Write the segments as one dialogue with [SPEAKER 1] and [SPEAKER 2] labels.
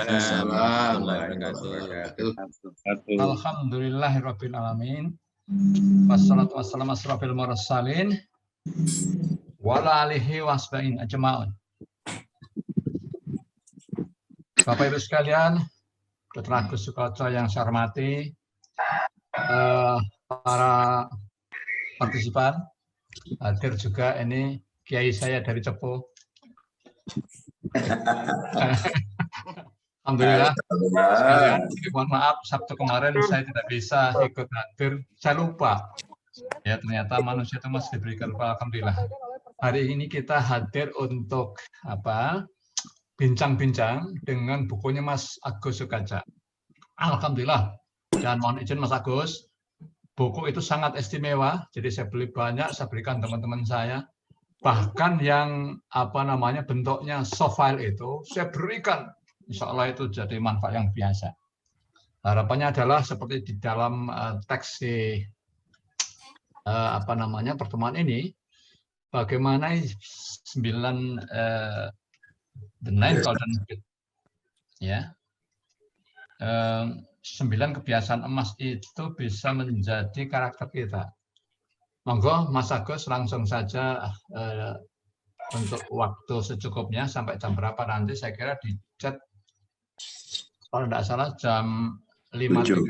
[SPEAKER 1] Waalaikumsalam warahmatullahi wabarakatuh.
[SPEAKER 2] Alhamdulillahirabbil alamin. Wassalatu wassalamu asrofil mursalin wala alihi wasbain ajmaun. Bapak Ibu sekalian, Dr. Agus Sukoco yang saya hormati, para partisipan, hadir juga ini kiai saya dari Cepu. Alhamdulillah. Sekalian, mohon maaf Sabtu kemarin saya tidak bisa ikut hadir. Saya lupa. Ya, ternyata manusia itu masih diberikan rupa. Alhamdulillah. Hari ini kita hadir untuk bincang-bincang dengan bukunya Mas Agus Sukaca. Alhamdulillah. Dan mohon izin Mas Agus, buku itu sangat istimewa. Jadi saya beli banyak, saya berikan teman-teman saya. Bahkan yang bentuknya soft file itu saya berikan. Insya Allah itu jadi manfaat yang biasa. Harapannya adalah seperti di dalam teks pertemuan ini, bagaimana 9 the nine golden habits, ya, 9 kebiasaan emas itu bisa menjadi karakter kita. Monggo Mas Agus langsung saja untuk waktu secukupnya sampai jam berapa nanti saya kira di chat. Kalau tidak salah jam 5.30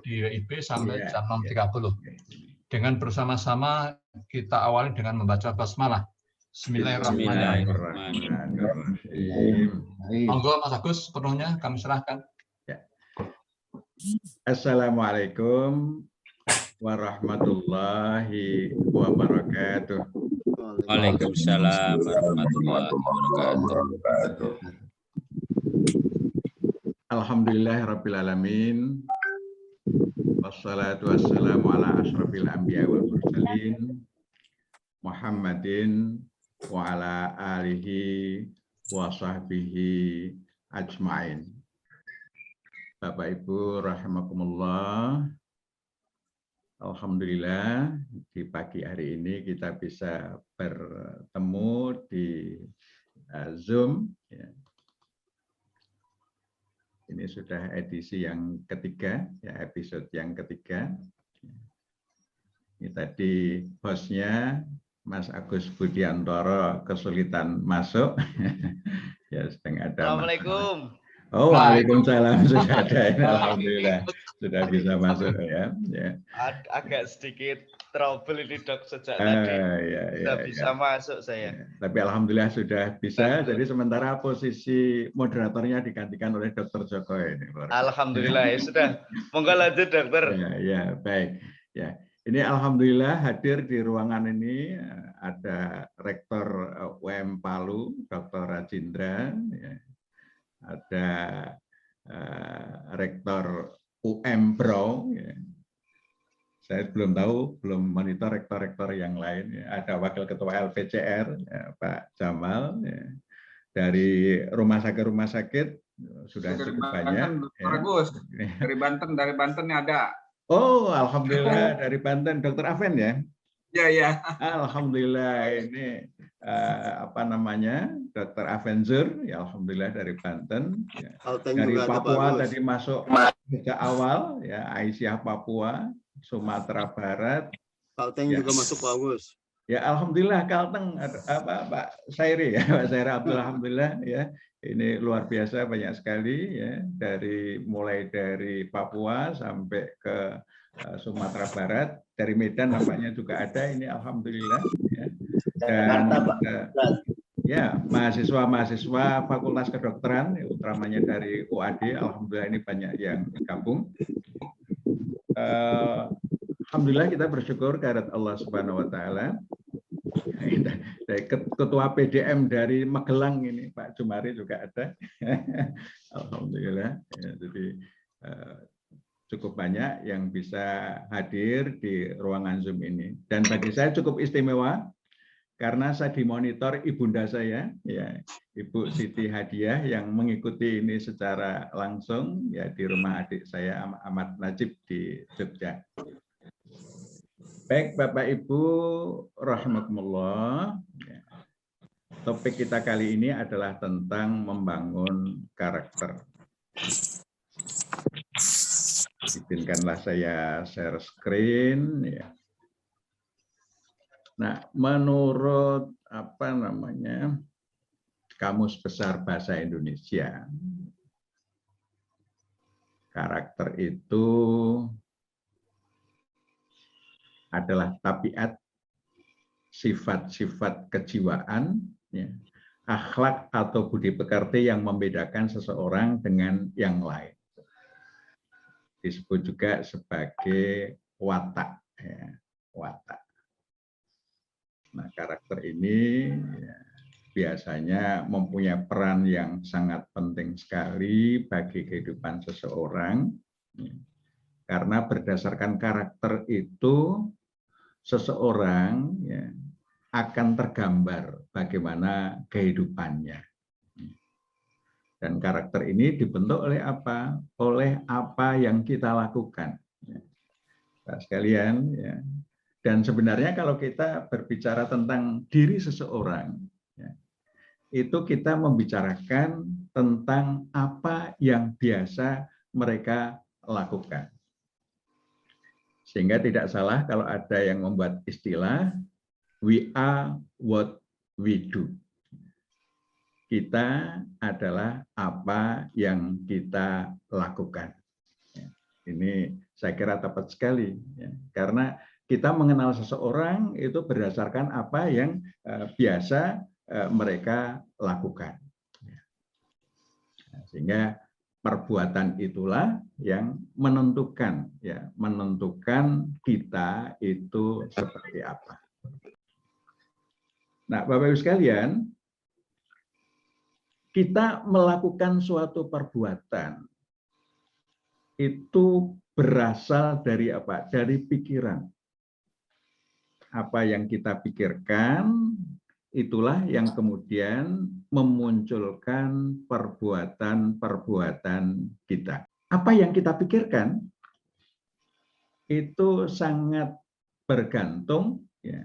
[SPEAKER 2] di WIB sampai jam 6.30. Dengan bersama-sama kita awali dengan membaca basmalah. Bismillahirrahmanirrahim. Monggo Mas Agus, penuhnya kami serahkan.
[SPEAKER 1] Assalamualaikum warahmatullahi wabarakatuh.
[SPEAKER 3] Waalaikumsalam warahmatullahi wabarakatuh.
[SPEAKER 1] Alhamdulillahirabbil alamin. Wassalatu wassalamu ala asyrafil anbiya wal mursalin Muhammadin wa ala alihi wa sahbihi ajmain. Bapak Ibu rahimakumullah. Alhamdulillah di pagi hari ini kita bisa bertemu di Zoom. Ini sudah edisi yang ketiga, ya, episode yang ketiga. Ini tadi hostnya Mas Agus Budiantoro kesulitan masuk. Ya, sedang ada.
[SPEAKER 3] Assalamualaikum.
[SPEAKER 1] Oh, waalaikumsalam, sudah ada. Alhamdulillah sudah bisa masuk ya.
[SPEAKER 3] Agak sedikit trouble ini Dok sejak tadi. Bisa masuk saya.
[SPEAKER 1] Tapi alhamdulillah sudah bisa. Jadi sementara posisi moderatornya digantikan oleh Dr. Joko ini.
[SPEAKER 3] Alhamdulillah ya sudah. Monggo lanjut Dokter.
[SPEAKER 1] Ya, baik. Ya. Ini alhamdulillah hadir di ruangan ini ada Rektor UM Palu, Dr. Rajindra, ya. Ada Rektor UM Bro, ya. Saya belum tahu, belum monitor rektor-rektor yang lain. Ya. Ada Wakil Ketua LPCR, ya, Pak Jamal, ya. Dari rumah sakit sudah cukup banyak.
[SPEAKER 4] Dr. Agus, dari Banten ada.
[SPEAKER 1] Oh, alhamdulillah dari Banten, Dr. Aven ya.
[SPEAKER 4] Ya.
[SPEAKER 1] Alhamdulillah ini Dr. Avenger, ya alhamdulillah dari Banten. Ya. Dari Papua tadi masuk sejak awal, ya Aisyah Papua, Sumatera Barat.
[SPEAKER 5] Kalteng juga masuk Pak Agus.
[SPEAKER 1] Ya alhamdulillah Kalteng Pak Sairi ya, Pak Sairi alhamdulillah ya. Ini luar biasa banyak sekali ya, mulai dari Papua sampai ke Sumatera Barat, dari Medan nampaknya juga ada, ini alhamdulillah ya. Dan ya mahasiswa Fakultas Kedokteran utamanya dari UAD, alhamdulillah ini banyak yang gabung. Alhamdulillah kita bersyukur kehadirat Allah Subhanahu wa taala. Ketua PDM dari Magelang ini Pak Jumari juga ada. Alhamdulillah. Ya, jadi cukup banyak yang bisa hadir di ruangan Zoom ini. Dan bagi saya cukup istimewa karena saya dimonitor ibunda saya, ya Ibu Siti Hadiah yang mengikuti ini secara langsung ya di rumah adik saya Ahmad Najib di Jogja. Baik Bapak Ibu rahimakumullah. Topik kita kali ini adalah tentang membangun karakter. Izinkanlah saya share screen ya. Nah, menurut Kamus Besar Bahasa Indonesia, karakter itu adalah tabiat, sifat-sifat kejiwaan, ya, akhlak atau budi pekerti yang membedakan seseorang dengan yang lain. Disebut juga sebagai watak. Ya, watak. Nah, karakter ini ya, biasanya mempunyai peran yang sangat penting sekali bagi kehidupan seseorang, ya. Karena berdasarkan karakter itu seseorang ya, akan tergambar bagaimana kehidupannya. Dan karakter ini dibentuk oleh apa? Oleh apa yang kita lakukan. Nah, sekalian, ya. Dan sebenarnya kalau kita berbicara tentang diri seseorang, ya, itu kita membicarakan tentang apa yang biasa mereka lakukan. Sehingga tidak salah kalau ada yang membuat istilah we are what we do. Kita adalah apa yang kita lakukan. Ini saya kira tepat sekali, ya. Karena kita mengenal seseorang itu berdasarkan apa yang biasa mereka lakukan. Sehingga perbuatan itulah yang menentukan, ya, menentukan kita itu seperti apa. Nah, Bapak Ibu sekalian, kita melakukan suatu perbuatan itu berasal dari apa? Dari pikiran. Apa yang kita pikirkan, itulah yang kemudian memunculkan perbuatan-perbuatan kita. Apa yang kita pikirkan itu sangat bergantung, ya,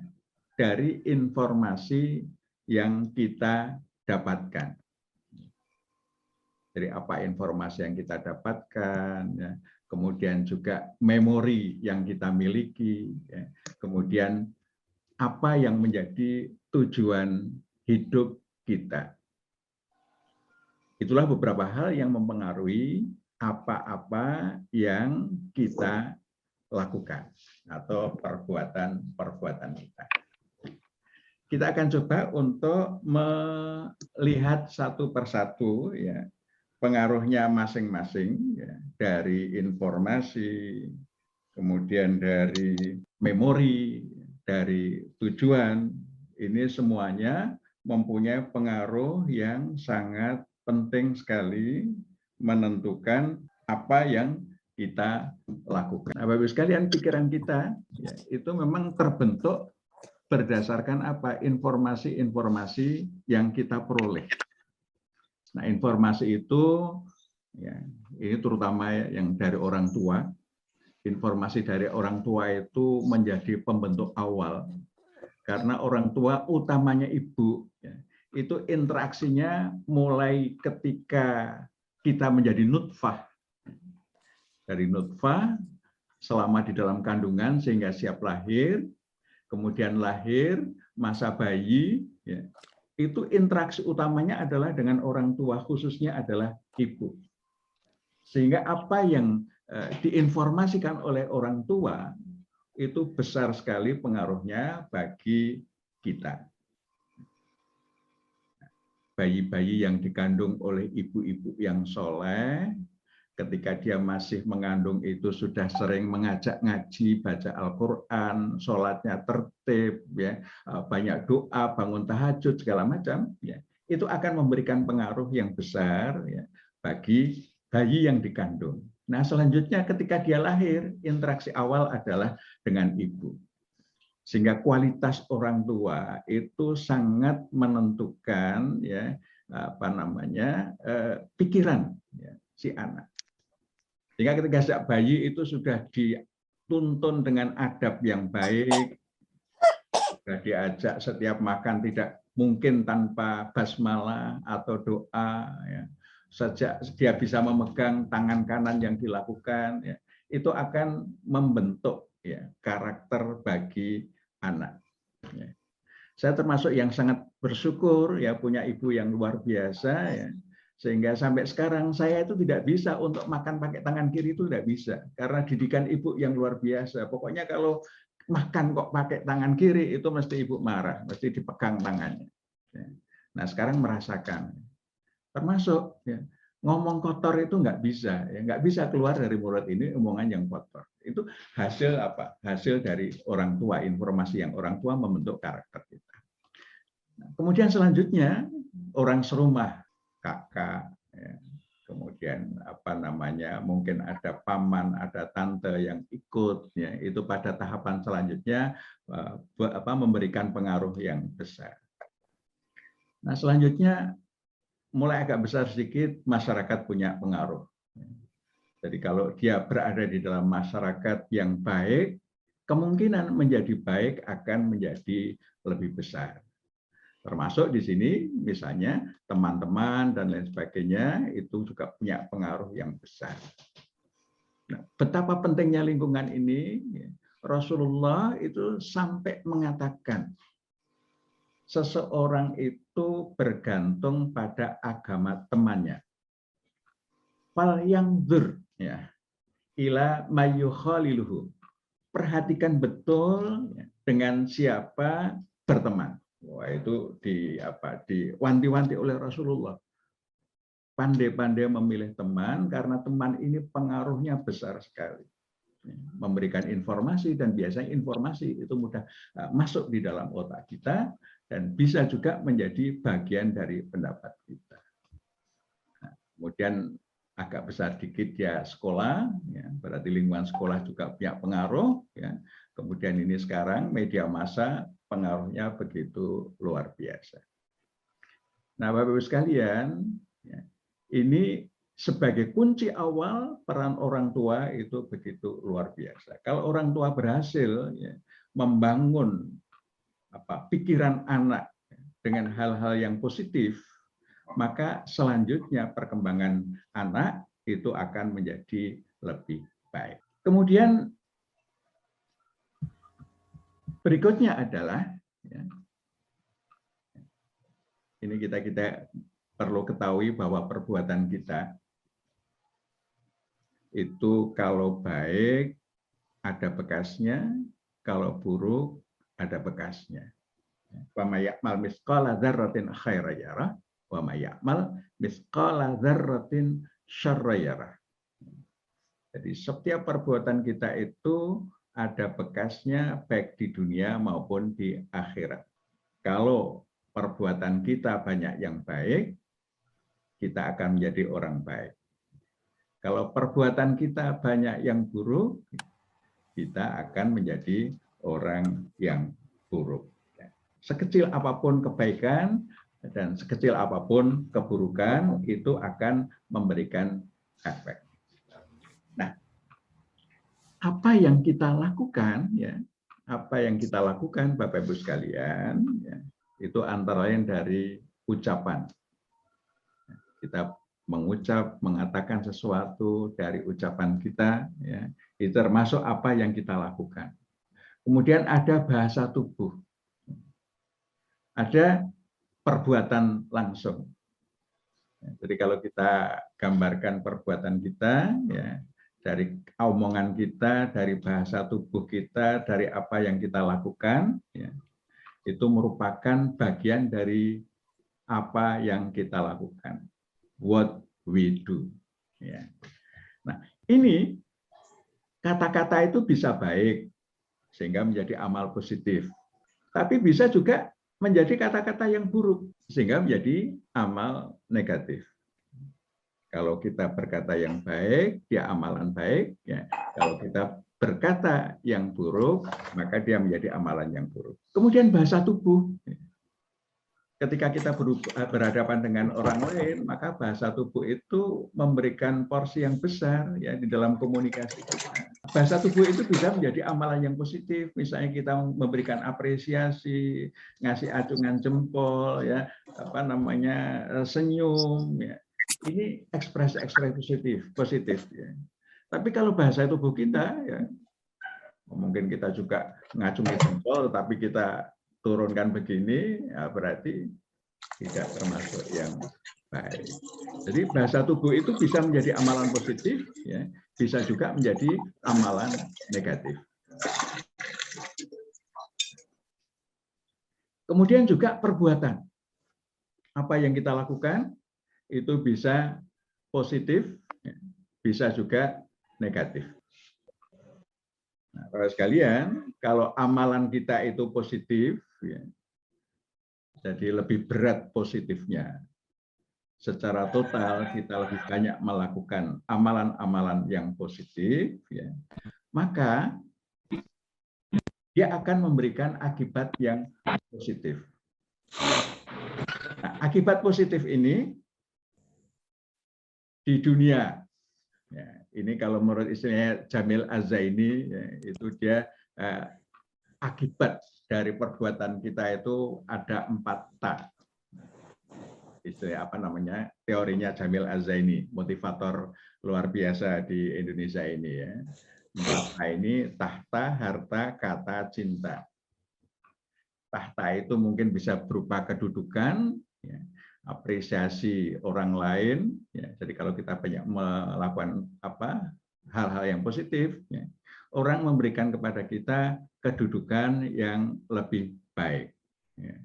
[SPEAKER 1] dari informasi yang kita dapatkan. Dari apa informasi yang kita dapatkan, ya. Kemudian juga memori yang kita miliki, ya. Kemudian apa yang menjadi tujuan hidup kita. Itulah beberapa hal yang mempengaruhi apa-apa yang kita lakukan atau perbuatan-perbuatan kita. Kita akan coba untuk melihat satu persatu, ya, pengaruhnya masing-masing, ya, dari informasi, kemudian dari memori, dari tujuan. Ini semuanya mempunyai pengaruh yang sangat penting sekali menentukan apa yang kita lakukan. Nah, Bapak-Ibu sekalian, pikiran kita, ya, itu memang terbentuk berdasarkan apa? Informasi-informasi yang kita peroleh. Nah, informasi itu, ya, ini terutama yang dari orang tua. Informasi dari orang tua itu menjadi pembentuk awal. Karena orang tua utamanya ibu, ya, itu interaksinya mulai ketika kita menjadi nutfah. Dari nutfah, selama di dalam kandungan sehingga siap lahir, kemudian lahir, masa bayi, ya, itu interaksi utamanya adalah dengan orang tua, khususnya adalah ibu. Sehingga apa yang diinformasikan oleh orang tua itu besar sekali pengaruhnya bagi kita. Bayi-bayi yang dikandung oleh ibu-ibu yang soleh, ketika dia masih mengandung itu sudah sering mengajak ngaji, baca Al-Quran, sholatnya tertib, ya, banyak doa, bangun tahajud, segala macam, ya, itu akan memberikan pengaruh yang besar, ya, bagi bayi yang dikandung. Nah, selanjutnya ketika dia lahir, interaksi awal adalah dengan ibu. Sehingga kualitas orang tua itu sangat menentukan, ya, pikiran, ya, si anak. Sehingga ketika sejak bayi itu sudah dituntun dengan adab yang baik, sudah diajak setiap makan tidak mungkin tanpa basmalah atau doa, ya. sejak dia bisa memegang tangan kanan yang dilakukan, ya, itu akan membentuk ya karakter bagi anak. Ya. Saya termasuk yang sangat bersyukur ya punya ibu yang luar biasa ya, sehingga sampai sekarang saya itu tidak bisa untuk makan pakai tangan kiri, itu tidak bisa karena didikan ibu yang luar biasa. Pokoknya kalau makan kok pakai tangan kiri itu mesti ibu marah, mesti dipegang tangannya. Ya. Nah sekarang merasakan, termasuk ya, ngomong kotor itu nggak bisa, ya nggak bisa keluar dari mulut ini omongan yang kotor. Itu hasil apa? Hasil dari orang tua, informasi yang orang tua membentuk karakter kita. Nah, kemudian selanjutnya orang serumah, kakak, ya, kemudian apa namanya, mungkin ada paman, ada tante yang ikut, ya, itu pada tahapan selanjutnya memberikan pengaruh yang besar. Nah selanjutnya mulai agak besar sedikit, masyarakat punya pengaruh. Jadi kalau dia berada di dalam masyarakat yang baik, kemungkinan menjadi baik akan menjadi lebih besar. Termasuk di sini misalnya teman-teman dan lain sebagainya itu juga punya pengaruh yang besar. Nah, betapa pentingnya lingkungan ini, Rasulullah itu sampai mengatakan, seseorang itu bergantung pada agama temannya. Fal yang dur, ya, ila mayyukhaliluhu. Perhatikan betul ya, dengan siapa berteman. Wah itu diwanti-wanti oleh Rasulullah. Pandai-pandai memilih teman karena teman ini pengaruhnya besar sekali. Memberikan informasi dan biasanya informasi itu mudah masuk di dalam otak kita dan bisa juga menjadi bagian dari pendapat kita. Nah, kemudian agak besar dikit ya sekolah, ya, berarti lingkungan sekolah juga punya pengaruh. Ya. Kemudian ini sekarang media massa pengaruhnya begitu luar biasa. Nah, Bapak-Ibu sekalian, ya, ini sebagai kunci awal peran orang tua itu begitu luar biasa. Kalau orang tua berhasil ya, membangun pikiran anak dengan hal-hal yang positif, maka selanjutnya perkembangan anak itu akan menjadi lebih baik. Kemudian berikutnya adalah ya, ini kita perlu ketahui bahwa perbuatan kita itu kalau baik ada bekasnya, kalau buruk ada bekasnya. Wa may ya'mal mithqala dzarratin khairan yarah wa may ya'mal mithqala dzarratin syarran yarah. Jadi setiap perbuatan kita itu ada bekasnya baik di dunia maupun di akhirat. Kalau perbuatan kita banyak yang baik, kita akan menjadi orang baik. Kalau perbuatan kita banyak yang buruk, kita akan menjadi orang yang buruk. Sekecil apapun kebaikan dan sekecil apapun keburukan itu akan memberikan efek. Nah, apa yang kita lakukan, ya, apa yang kita lakukan, Bapak Ibu sekalian, ya, itu antara lain dari ucapan. Kita mengucap, mengatakan sesuatu dari ucapan kita, ya, itu termasuk apa yang kita lakukan. Kemudian ada bahasa tubuh, ada perbuatan langsung. Jadi kalau kita gambarkan perbuatan kita, ya, dari omongan kita, dari bahasa tubuh kita, dari apa yang kita lakukan, ya, itu merupakan bagian dari apa yang kita lakukan. What we do. Ya. Nah, ini kata-kata itu bisa baik sehingga menjadi amal positif, tapi bisa juga menjadi kata-kata yang buruk sehingga menjadi amal negatif. Kalau kita berkata yang baik, dia amalan baik. Ya. Kalau kita berkata yang buruk, maka dia menjadi amalan yang buruk. Kemudian bahasa tubuh. Ketika kita berhadapan dengan orang lain, maka bahasa tubuh itu memberikan porsi yang besar ya di dalam komunikasi kita. Bahasa tubuh itu bisa menjadi amalan yang positif. Misalnya kita memberikan apresiasi, ngasih acungan jempol, ya, senyum, ya. ini ekspresi positif ya. Tapi kalau bahasa tubuh kita ya, mungkin kita juga ngacungi jempol, tapi kita turunkan begini, ya berarti tidak termasuk yang baik. Jadi bahasa tubuh itu bisa menjadi amalan positif, ya, bisa juga menjadi amalan negatif. Kemudian juga perbuatan. Apa yang kita lakukan itu bisa positif, bisa juga negatif. Nah, Bapak sekalian, kalau amalan kita itu positif, ya, jadi lebih berat positifnya. Secara total kita lebih banyak melakukan amalan-amalan yang positif, ya, maka dia akan memberikan akibat yang positif. Nah, akibat positif ini di dunia, ya, ini kalau menurut istilahnya Jamil Az-Zaini, ya, itu dia akibat dari perbuatan kita itu ada 4 ta. Istilah apa namanya? Teorinya Jamil Az-Zaini, motivator luar biasa di Indonesia ini ya. 4 ta ini tahta, harta, kata, cinta. Tahta itu mungkin bisa berupa kedudukan, ya, apresiasi orang lain. Ya, jadi kalau kita banyak melakukan hal-hal yang positif, ya, orang memberikan kepada kita kedudukan yang lebih baik. Ya.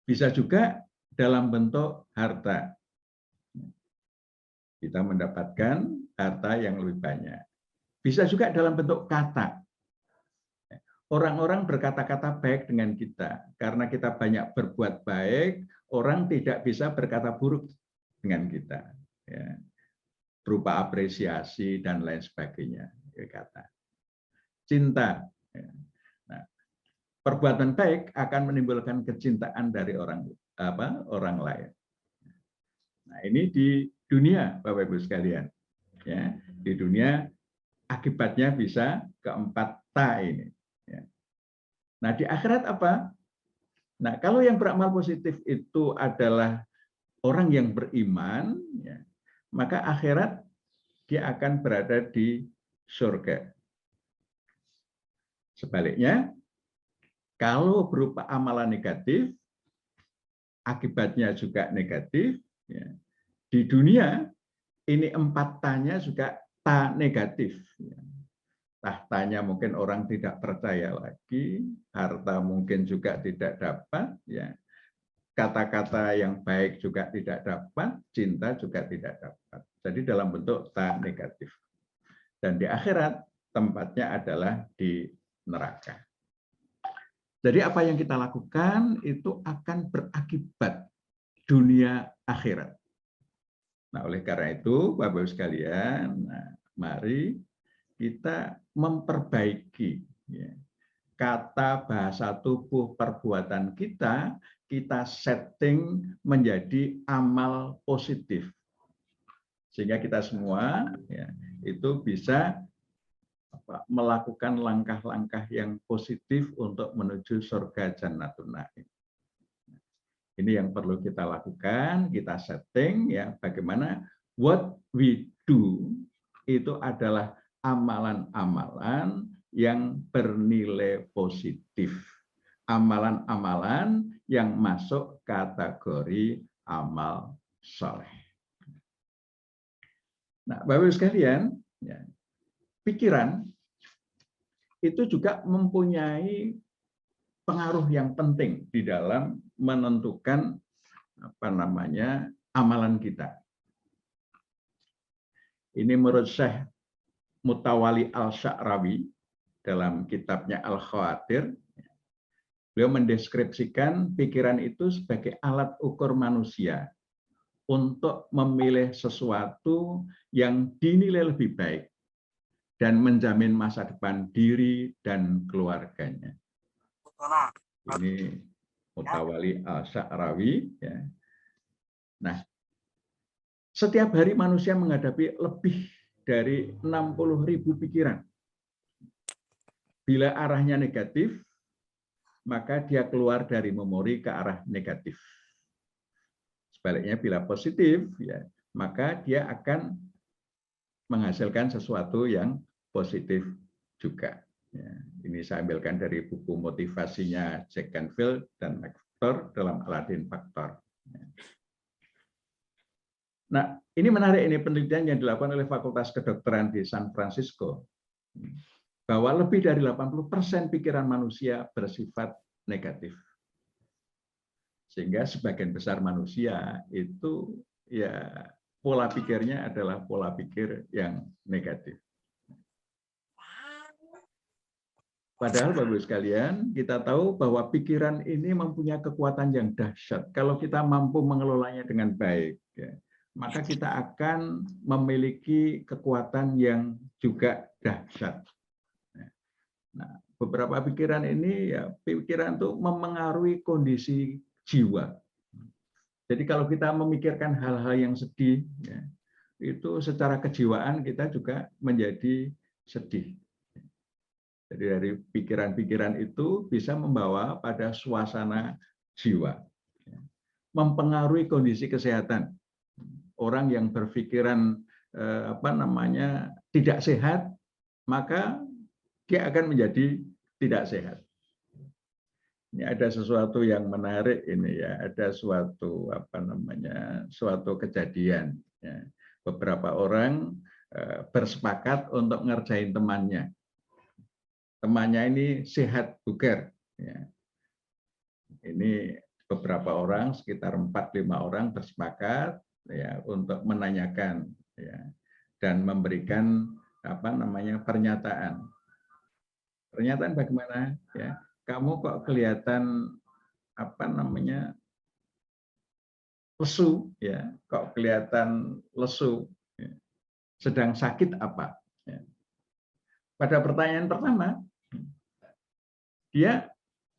[SPEAKER 1] Bisa juga dalam bentuk harta. Kita mendapatkan harta yang lebih banyak. Bisa juga dalam bentuk kata. Orang-orang berkata-kata baik dengan kita. Karena kita banyak berbuat baik, orang tidak bisa berkata buruk dengan kita. Ya. Berupa apresiasi dan lain sebagainya. Kata. Cinta. Ya. Nah, perbuatan baik akan menimbulkan kecintaan dari orang lain. Nah, ini di dunia, Bapak Ibu sekalian. Ya, di dunia akibatnya bisa keempat ta ini. Ya. Nah, di akhirat apa? Nah, kalau yang beramal positif itu adalah orang yang beriman, ya, maka akhirat dia akan berada di surga. Sebaliknya, kalau berupa amalan negatif, akibatnya juga negatif. Ya. Di dunia, ini 4 tanya juga ta negatif. Ya. Tahtanya mungkin orang tidak percaya lagi, harta mungkin juga tidak dapat, ya. Kata-kata yang baik juga tidak dapat, cinta juga tidak dapat. Jadi dalam bentuk ta negatif. Dan di akhirat tempatnya adalah di neraka. Jadi apa yang kita lakukan itu akan berakibat dunia akhirat. Nah, oleh karena itu, Bapak-Ibu sekalian, mari kita memperbaiki ya, kata bahasa tubuh perbuatan kita, kita setting menjadi amal positif. Sehingga kita semua ya, itu bisa melakukan langkah-langkah yang positif untuk menuju surga Jannatun Na'im. Ini yang perlu kita lakukan, kita setting ya bagaimana what we do itu adalah amalan-amalan yang bernilai positif. Amalan-amalan yang masuk kategori amal soleh. Nah, Bapak-Ibu sekalian, ya, pikiran itu juga mempunyai pengaruh yang penting di dalam menentukan amalan kita. Ini menurut Syekh Mutawali Al-Sya'rawi dalam kitabnya Al-Khawatir. Beliau mendeskripsikan pikiran itu sebagai alat ukur manusia untuk memilih sesuatu yang dinilai lebih baik dan menjamin masa depan diri dan keluarganya. Ini Mutawali Al-Sya'rawi. Ya. Nah, setiap hari manusia menghadapi lebih dari 60.000 pikiran. Bila arahnya negatif, maka dia keluar dari memori ke arah negatif. Sebaliknya bila positif, ya, maka dia akan menghasilkan sesuatu yang positif juga. Ya, ini saya ambilkan dari buku motivasinya Jack Canfield dan MacArthur dalam Aladdin Factor. Nah, ini menarik, ini penelitian yang dilakukan oleh Fakultas Kedokteran di San Francisco, bahwa lebih dari 80% pikiran manusia bersifat negatif. Sehingga sebagian besar manusia itu ya pola pikirnya adalah pola pikir yang negatif. Padahal Bapak Ibu sekalian, kita tahu bahwa pikiran ini mempunyai kekuatan yang dahsyat. Kalau kita mampu mengelolanya dengan baik, ya, maka kita akan memiliki kekuatan yang juga dahsyat. Nah, beberapa pikiran ini, ya, pikiran itu memengaruhi kondisi jiwa. Jadi kalau kita memikirkan hal-hal yang sedih, ya, itu secara kejiwaan kita juga menjadi sedih. Jadi dari pikiran-pikiran itu bisa membawa pada suasana jiwa, mempengaruhi kondisi kesehatan. Orang yang berpikiran tidak sehat, maka dia akan menjadi tidak sehat. Ini ada sesuatu yang menarik ini ya, ada suatu suatu kejadian. Ya. Beberapa orang bersepakat untuk ngerjain temannya. Temannya ini sehat bugar. Ya. Ini beberapa orang, sekitar 4-5 orang bersepakat ya untuk menanyakan ya, dan memberikan pernyataan. Pernyataan bagaimana? Ya, kamu kok kelihatan lesu, ya, kok kelihatan lesu. Ya. Sedang sakit apa? Ya. Pada pertanyaan pertama, dia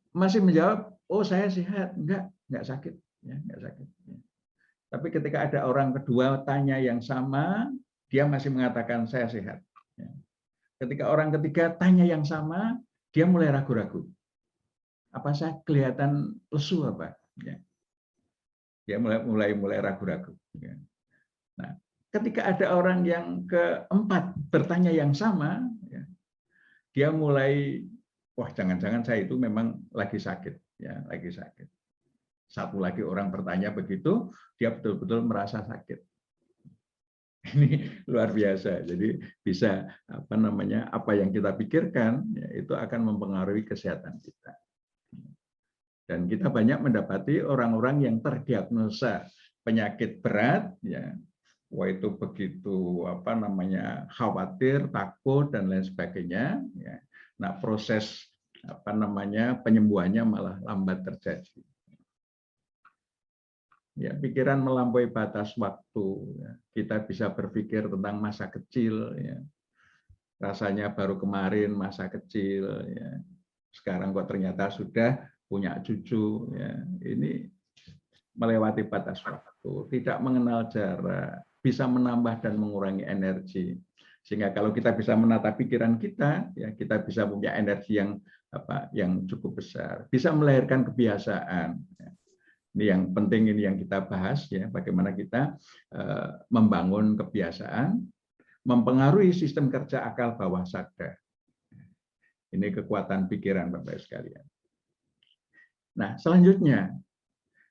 [SPEAKER 1] masih menjawab, oh saya sehat, enggak sakit, ya, enggak sakit. Ya. Tapi ketika ada orang kedua tanya yang sama, dia masih mengatakan saya sehat. Ya. Ketika orang ketiga tanya yang sama, dia mulai ragu-ragu. Apa saya kelihatan lesu apa? Ya. Dia mulai ragu-ragu. Ya. Nah, ketika ada orang yang keempat bertanya yang sama, ya, dia mulai, wah jangan-jangan saya itu memang lagi sakit, ya, lagi sakit. Satu lagi orang bertanya begitu, dia betul-betul merasa sakit. Ini luar biasa. Jadi bisa apa yang kita pikirkan, ya, itu akan mempengaruhi kesehatan kita. Dan kita banyak mendapati orang-orang yang terdiagnosa penyakit berat, ya, wah itu begitu khawatir, takut dan lain sebagainya. Ya. Nah proses penyembuhannya malah lambat terjadi. Ya, pikiran melampaui batas waktu. Ya. Kita bisa berpikir tentang masa kecil. Ya. Rasanya baru kemarin masa kecil. Ya. Sekarang kok ternyata sudah punya cucu. Ya. Ini melewati batas waktu. Tidak mengenal jarak. Bisa menambah dan mengurangi energi. Sehingga kalau kita bisa menata pikiran kita, ya kita bisa punya energi yang cukup besar. Bisa melahirkan kebiasaan. Ya. Ini yang penting, ini yang kita bahas ya, bagaimana kita membangun kebiasaan, mempengaruhi sistem kerja akal bawah sadar. Ini kekuatan pikiran Bapak sekalian. Nah, selanjutnya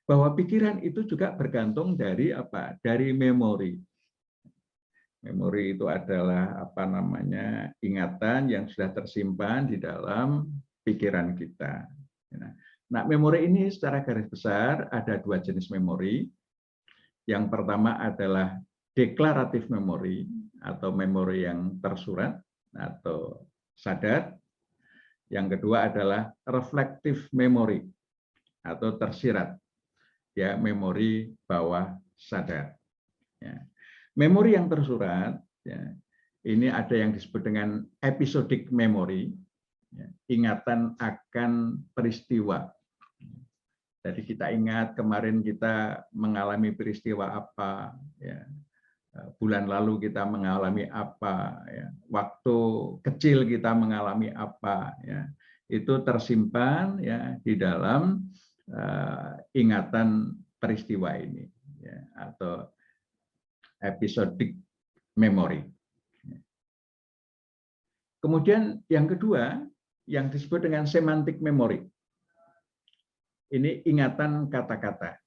[SPEAKER 1] bahwa pikiran itu juga bergantung dari apa? Dari memori. Memori itu adalah ingatan yang sudah tersimpan di dalam pikiran kita. Nah, memori ini secara garis besar ada dua jenis memori. Yang pertama adalah deklaratif memori atau memori yang tersurat atau sadar. Yang kedua adalah reflektif memori atau tersirat, ya memori bawah sadar. Ya. Memori yang tersurat, ya, ini ada yang disebut dengan episodic memory, ya, ingatan akan peristiwa. Jadi kita ingat kemarin kita mengalami peristiwa apa, ya, bulan lalu kita mengalami apa, ya, waktu kecil kita mengalami apa, ya, itu tersimpan ya di dalam ingatan peristiwa ini. ya, atau episodic memory. Kemudian yang kedua, yang disebut dengan semantic memory. Ini ingatan kata-kata,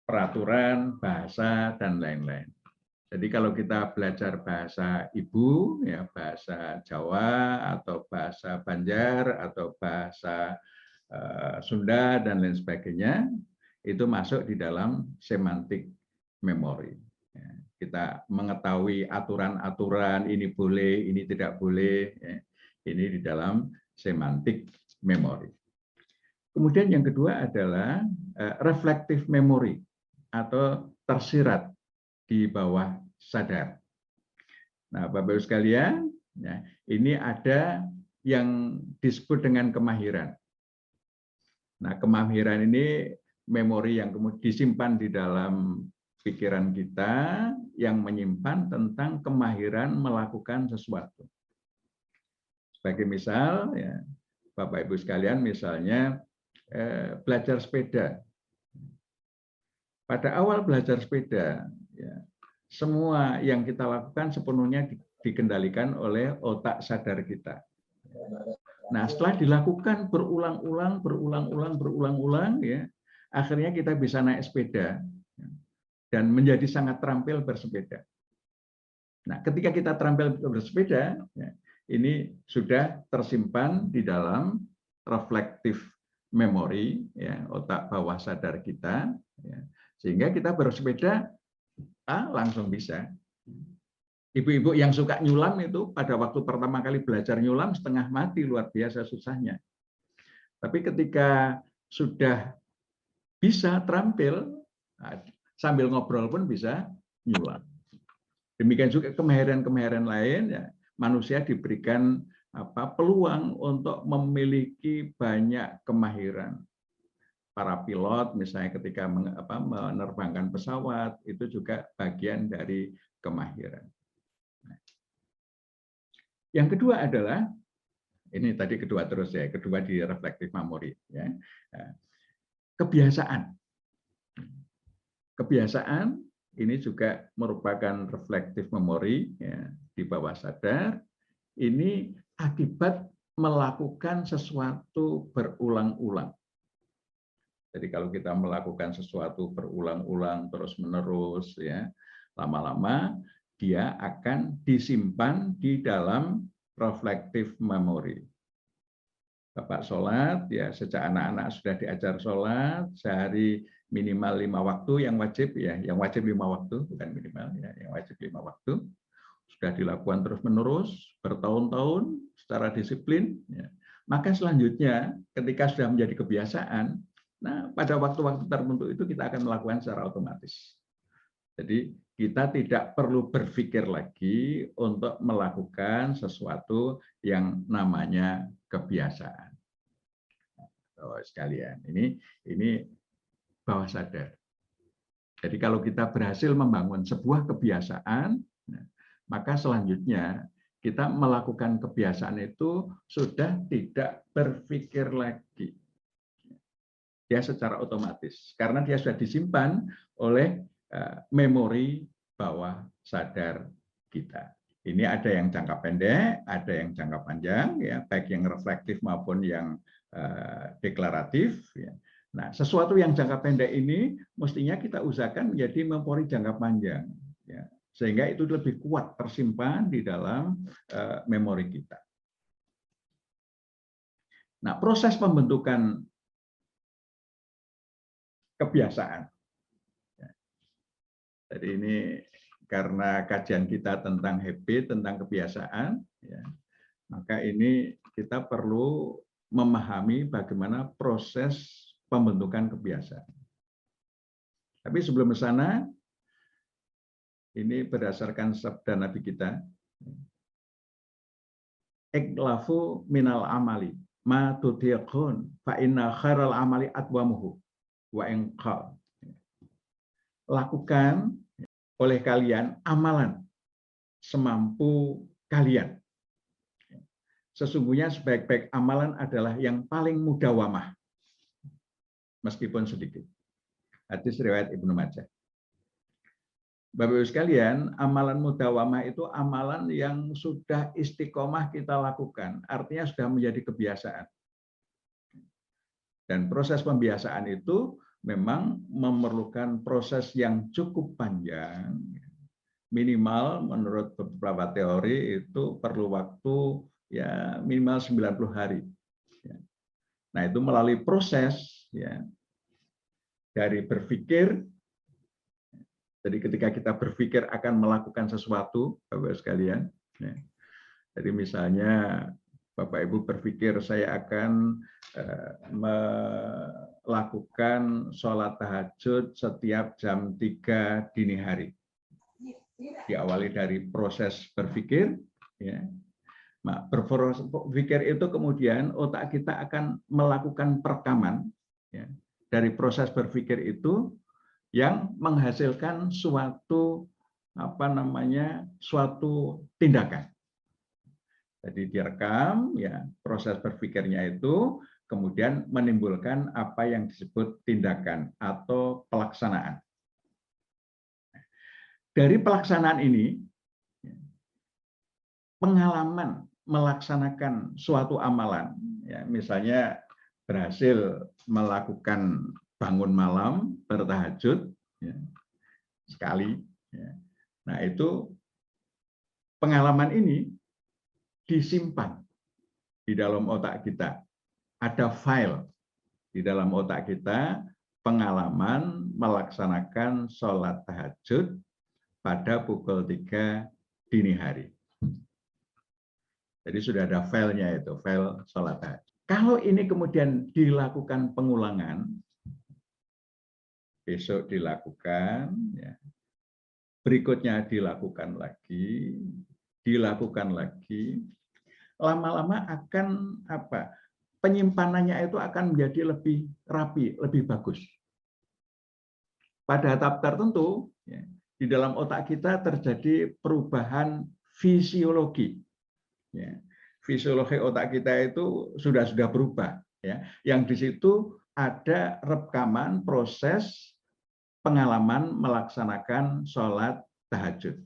[SPEAKER 1] peraturan, bahasa, dan lain-lain. Jadi kalau kita belajar bahasa ibu, ya bahasa Jawa, atau bahasa Banjar, atau bahasa Sunda, dan lain sebagainya, itu masuk di dalam semantic memory. Kita mengetahui aturan-aturan, ini boleh, ini tidak boleh, ini di dalam semantic memory. Kemudian yang kedua adalah reflective memory atau tersirat di bawah sadar. Nah, Bapak-Ibu sekalian, ya, ini ada yang disebut dengan kemahiran. Nah, kemahiran ini memori yang kemudian disimpan di dalam pikiran kita yang menyimpan tentang kemahiran melakukan sesuatu. Sebagai misal, ya, Bapak Ibu sekalian, misalnya belajar sepeda. Pada awal belajar sepeda, ya, semua yang kita lakukan sepenuhnya dikendalikan oleh otak sadar kita. Nah, setelah dilakukan berulang-ulang, ya, akhirnya kita bisa naik sepeda dan menjadi sangat terampil bersepeda. Nah, ketika kita terampil bersepeda, ya, ini sudah tersimpan di dalam reflective memory, ya, otak bawah sadar kita, ya, sehingga kita bersepeda langsung bisa. Ibu-ibu yang suka nyulam itu pada waktu pertama kali belajar nyulam setengah mati, luar biasa susahnya. Tapi ketika sudah bisa terampil, sambil ngobrol pun bisa nyulam. Demikian juga kemahiran-kemahiran lain, ya, manusia diberikan peluang untuk memiliki banyak kemahiran. Para pilot misalnya ketika menerbangkan pesawat itu juga bagian dari kemahiran. Yang kedua adalah ini tadi kedua terus ya, kedua di reflective memory, ya. Kebiasaan. Kebiasaan ini juga merupakan reflective memory, ya, di bawah sadar. Ini akibat melakukan sesuatu berulang-ulang. Jadi kalau kita melakukan sesuatu berulang-ulang terus-menerus, ya, lama-lama dia akan disimpan di dalam reflective memory. Bapak sholat, ya, sejak anak-anak sudah diajar sholat sehari minimal 5 waktu yang wajib, ya, yang wajib 5 waktu, bukan minimal, ya, yang wajib 5 waktu, sudah dilakukan terus-menerus bertahun-tahun secara disiplin, ya. Maka selanjutnya ketika sudah menjadi kebiasaan, nah pada waktu-waktu tertentu itu kita akan melakukan secara otomatis. Jadi kita tidak perlu berpikir lagi untuk melakukan sesuatu yang namanya kebiasaan. Oh, sekalian, ini bawah sadar. Jadi kalau kita berhasil membangun sebuah kebiasaan, maka selanjutnya kita melakukan kebiasaan itu sudah tidak berpikir lagi. Dia secara otomatis, karena dia sudah disimpan oleh memori bawah sadar kita. Ini ada yang jangka pendek, ada yang jangka panjang, ya, baik yang reflektif maupun yang deklaratif. Ya. Nah, sesuatu yang jangka pendek ini mestinya kita usahakan menjadi memori jangka panjang, ya, sehingga itu lebih kuat tersimpan di dalam memori kita. Nah, proses pembentukan kebiasaan. Jadi ini karena kajian kita tentang habit, tentang kebiasaan, ya, maka ini kita perlu memahami bagaimana proses pembentukan kebiasaan. Tapi sebelum ke sana, ini berdasarkan sabda Nabi kita, iklafu minal amali ma tudiqun fa inna khairal amali atwamuhu wa inqal. Lakukan oleh kalian amalan semampu kalian. Sesungguhnya sebaik-baik amalan adalah yang paling mudawamah, meskipun sedikit. Hadis riwayat Ibnu Majah. Bapak Ibu sekalian, amalan mudawamah itu amalan yang sudah istiqomah kita lakukan, artinya sudah menjadi kebiasaan. Dan proses pembiasaan itu memang memerlukan proses yang cukup panjang. Minimal menurut beberapa teori itu perlu waktu ya minimal 90 hari. Nah, itu melalui proses ya dari berpikir. Jadi ketika kita berpikir akan melakukan sesuatu, Bapak sekalian, ya. Jadi misalnya Bapak Ibu berpikir saya akan melakukan sholat tahajud setiap jam 3 dini hari. Diawali dari proses berpikir, ya. Nah, berpikir itu kemudian otak kita akan melakukan perekaman, ya, dari proses berpikir itu yang menghasilkan suatu suatu tindakan. Jadi direkam ya proses berpikirnya itu kemudian menimbulkan apa yang disebut tindakan atau pelaksanaan. Dari pelaksanaan ini pengalaman melaksanakan suatu amalan ya misalnya berhasil melakukan bangun malam bertahajud ya, sekali ya. Nah itu pengalaman ini disimpan di dalam otak kita, ada file di dalam otak kita pengalaman melaksanakan sholat tahajud pada pukul 3 dini hari. Jadi sudah ada filenya itu, file sholat tahajud. Kalau ini kemudian dilakukan pengulangan, besok dilakukan, ya. Berikutnya dilakukan lagi, lama-lama akan penyimpanannya itu akan menjadi lebih rapi, lebih bagus. Pada tahap tertentu, ya, di dalam otak kita terjadi perubahan fisiologi. Ya. Fisiologi otak kita itu sudah berubah. Ya. Yang di situ ada rekaman proses pengalaman melaksanakan sholat tahajud.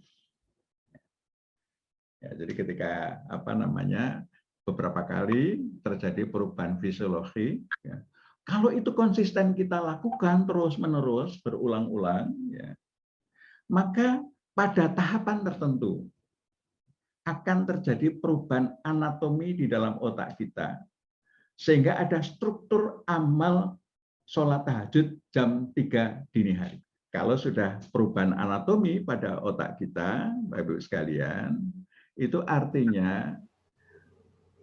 [SPEAKER 1] Ya, jadi ketika beberapa kali terjadi perubahan fisiologi, ya, kalau itu konsisten kita lakukan terus-menerus berulang-ulang, ya, maka pada tahapan tertentu akan terjadi perubahan anatomi di dalam otak kita, sehingga ada struktur amal sholat tahajud jam 3 dini hari. Kalau sudah perubahan anatomi pada otak kita, Bapak Ibu sekalian, itu artinya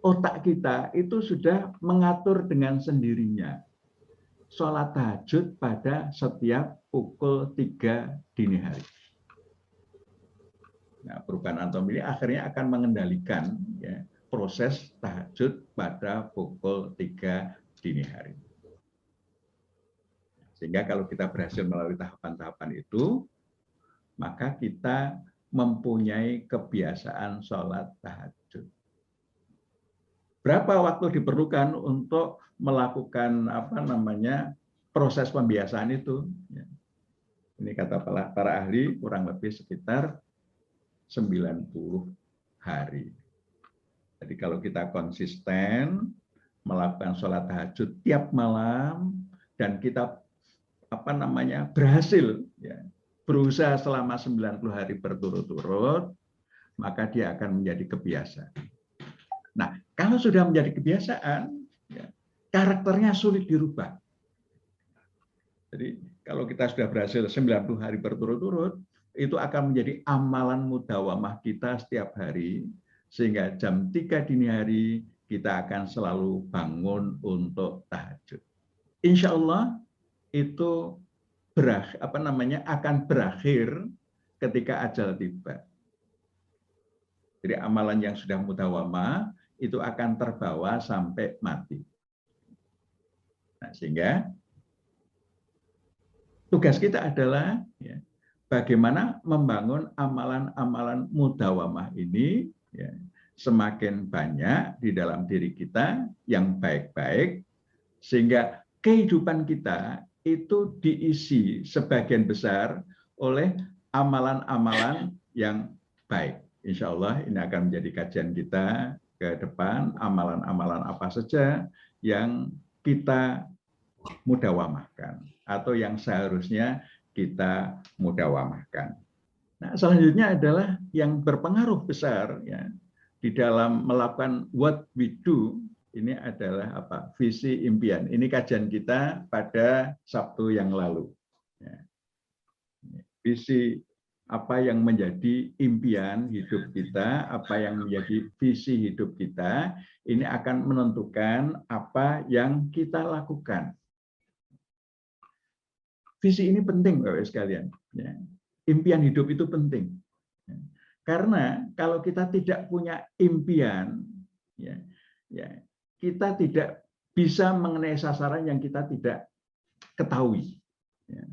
[SPEAKER 1] otak kita itu sudah mengatur dengan sendirinya sholat tahajud pada setiap pukul 3 dini hari. Nah, perubahan anatomi ini akhirnya akan mengendalikan ya, proses tahajud pada pukul 3 dini hari. Sehingga kalau kita berhasil melalui tahapan-tahapan itu, maka kita mempunyai kebiasaan sholat tahajud. Berapa waktu diperlukan untuk melakukan proses pembiasaan itu? Ini kata para ahli kurang lebih sekitar 90 hari. Jadi kalau kita konsisten melakukan sholat tahajud tiap malam dan kita berhasil ya, berusaha selama 90 hari berturut-turut, maka dia akan menjadi kebiasaan. Nah, kalau sudah menjadi kebiasaan, ya, karakternya sulit dirubah. Jadi kalau kita sudah berhasil 90 hari berturut-turut, itu akan menjadi amalan mudawamah kita setiap hari, sehingga jam 3 dini hari kita akan selalu bangun untuk tahajud. Insya Allah itu akan berakhir ketika ajal tiba. Jadi amalan yang sudah mudawamah itu akan terbawa sampai mati. Nah, sehingga tugas kita adalah ya, bagaimana membangun amalan-amalan mudawamah ini ya, semakin banyak di dalam diri kita yang baik-baik, sehingga kehidupan kita itu diisi sebagian besar oleh amalan-amalan yang baik. Insya Allah ini akan menjadi kajian kita ke depan, amalan-amalan apa saja yang kita mudawamahkan atau yang seharusnya kita mudawamahkan. Nah, selanjutnya adalah yang berpengaruh besar ya di dalam melakukan what we do. Ini adalah apa? Visi impian. Ini kajian kita pada Sabtu yang lalu. Ya. Visi apa yang menjadi impian hidup kita, apa yang menjadi visi hidup kita, ini akan menentukan apa yang kita lakukan. Visi ini penting, Bapak sekalian. Ya. Impian hidup itu penting. Ya. Karena kalau kita tidak punya impian, ya, kita tidak bisa mengenai sasaran yang kita tidak ketahui. Ya.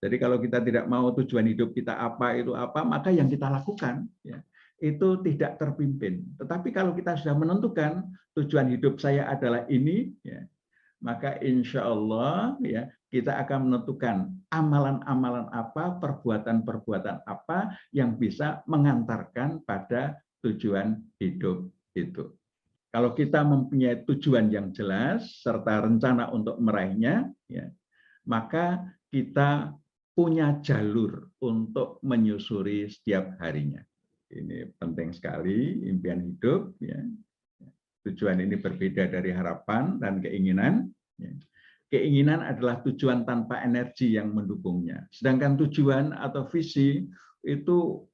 [SPEAKER 1] Jadi kalau kita tidak mau tujuan hidup kita apa itu apa, maka yang kita lakukan ya, itu tidak terpimpin. Tetapi kalau kita sudah menentukan tujuan hidup saya adalah ini, ya, maka insya Allah ya kita akan menentukan amalan-amalan apa, perbuatan-perbuatan apa yang bisa mengantarkan pada tujuan hidup itu. Kalau kita mempunyai tujuan yang jelas serta rencana untuk meraihnya, ya, maka kita punya jalur untuk menyusuri setiap harinya. Ini penting sekali, impian hidup. Ya. Tujuan ini berbeda dari harapan dan keinginan. Ya. Keinginan adalah tujuan tanpa energi yang mendukungnya. Sedangkan tujuan atau visi itu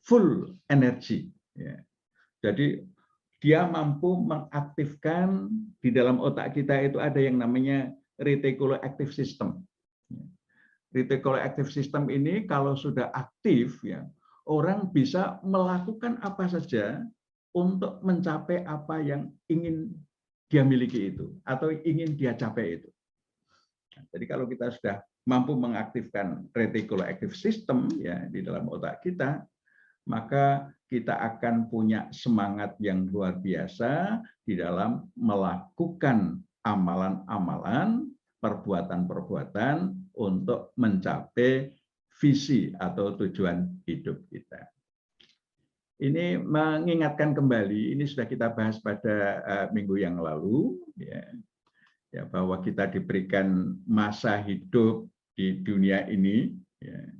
[SPEAKER 1] full energi. Ya. Jadi dia mampu mengaktifkan di dalam otak kita itu ada yang namanya reticular active system. Reticular active system ini kalau sudah aktif ya, orang bisa melakukan apa saja untuk mencapai apa yang ingin dia miliki itu atau ingin dia capai itu. Jadi kalau kita sudah mampu mengaktifkan reticular active system ya di dalam otak kita, maka kita akan punya semangat yang luar biasa di dalam melakukan amalan-amalan, perbuatan-perbuatan untuk mencapai visi atau tujuan hidup kita. Ini mengingatkan kembali, ini sudah kita bahas pada minggu yang lalu, ya, bahwa kita diberikan masa hidup di dunia ini, ya,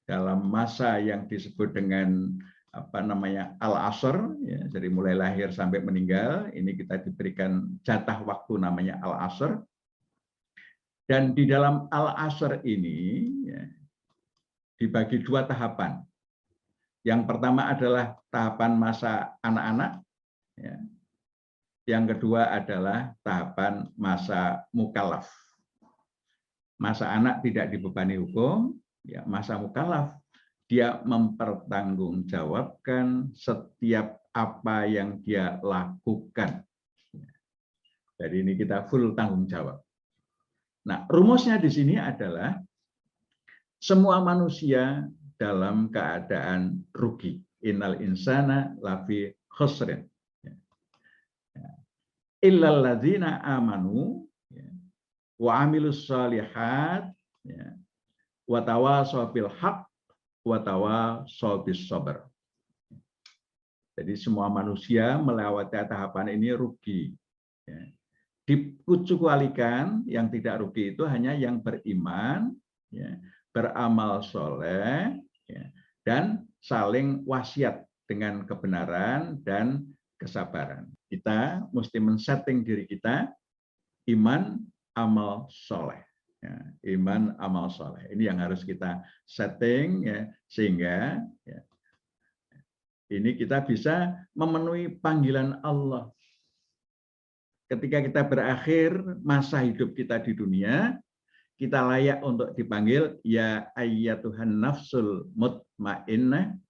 [SPEAKER 1] dalam masa yang disebut dengan apa namanya al-asr, ya, dari mulai lahir sampai meninggal, ini kita diberikan jatah waktu namanya al-asr. Dan di dalam al-asr ini ya, dibagi dua tahapan. Yang pertama adalah tahapan masa anak-anak. Ya. Yang kedua adalah tahapan masa mukallaf. Masa anak tidak dibebani hukum, ya, masa mukallaf dia mempertanggungjawabkan setiap apa yang dia lakukan. Jadi ini kita full tanggung jawab. Nah, rumusnya di sini adalah semua manusia dalam keadaan rugi. Innal insana lafi khusrin. Illal ladzina amanu wa amilus shalihat wa tawasaw bil haqq wa tawasaw bis sabr. Jadi semua manusia melewati tahapan ini rugi. Dikecualikan yang tidak rugi itu hanya yang beriman, ya, beramal soleh, ya, dan saling wasiat dengan kebenaran dan kesabaran. Kita mesti men-setting diri kita iman, amal soleh. Ya, iman, amal soleh. Ini yang harus kita setting ya, sehingga ya, ini kita bisa memenuhi panggilan Allah. Ketika kita berakhir masa hidup kita di dunia, kita layak untuk dipanggil ya ayyatuhan nafsul mutmainnah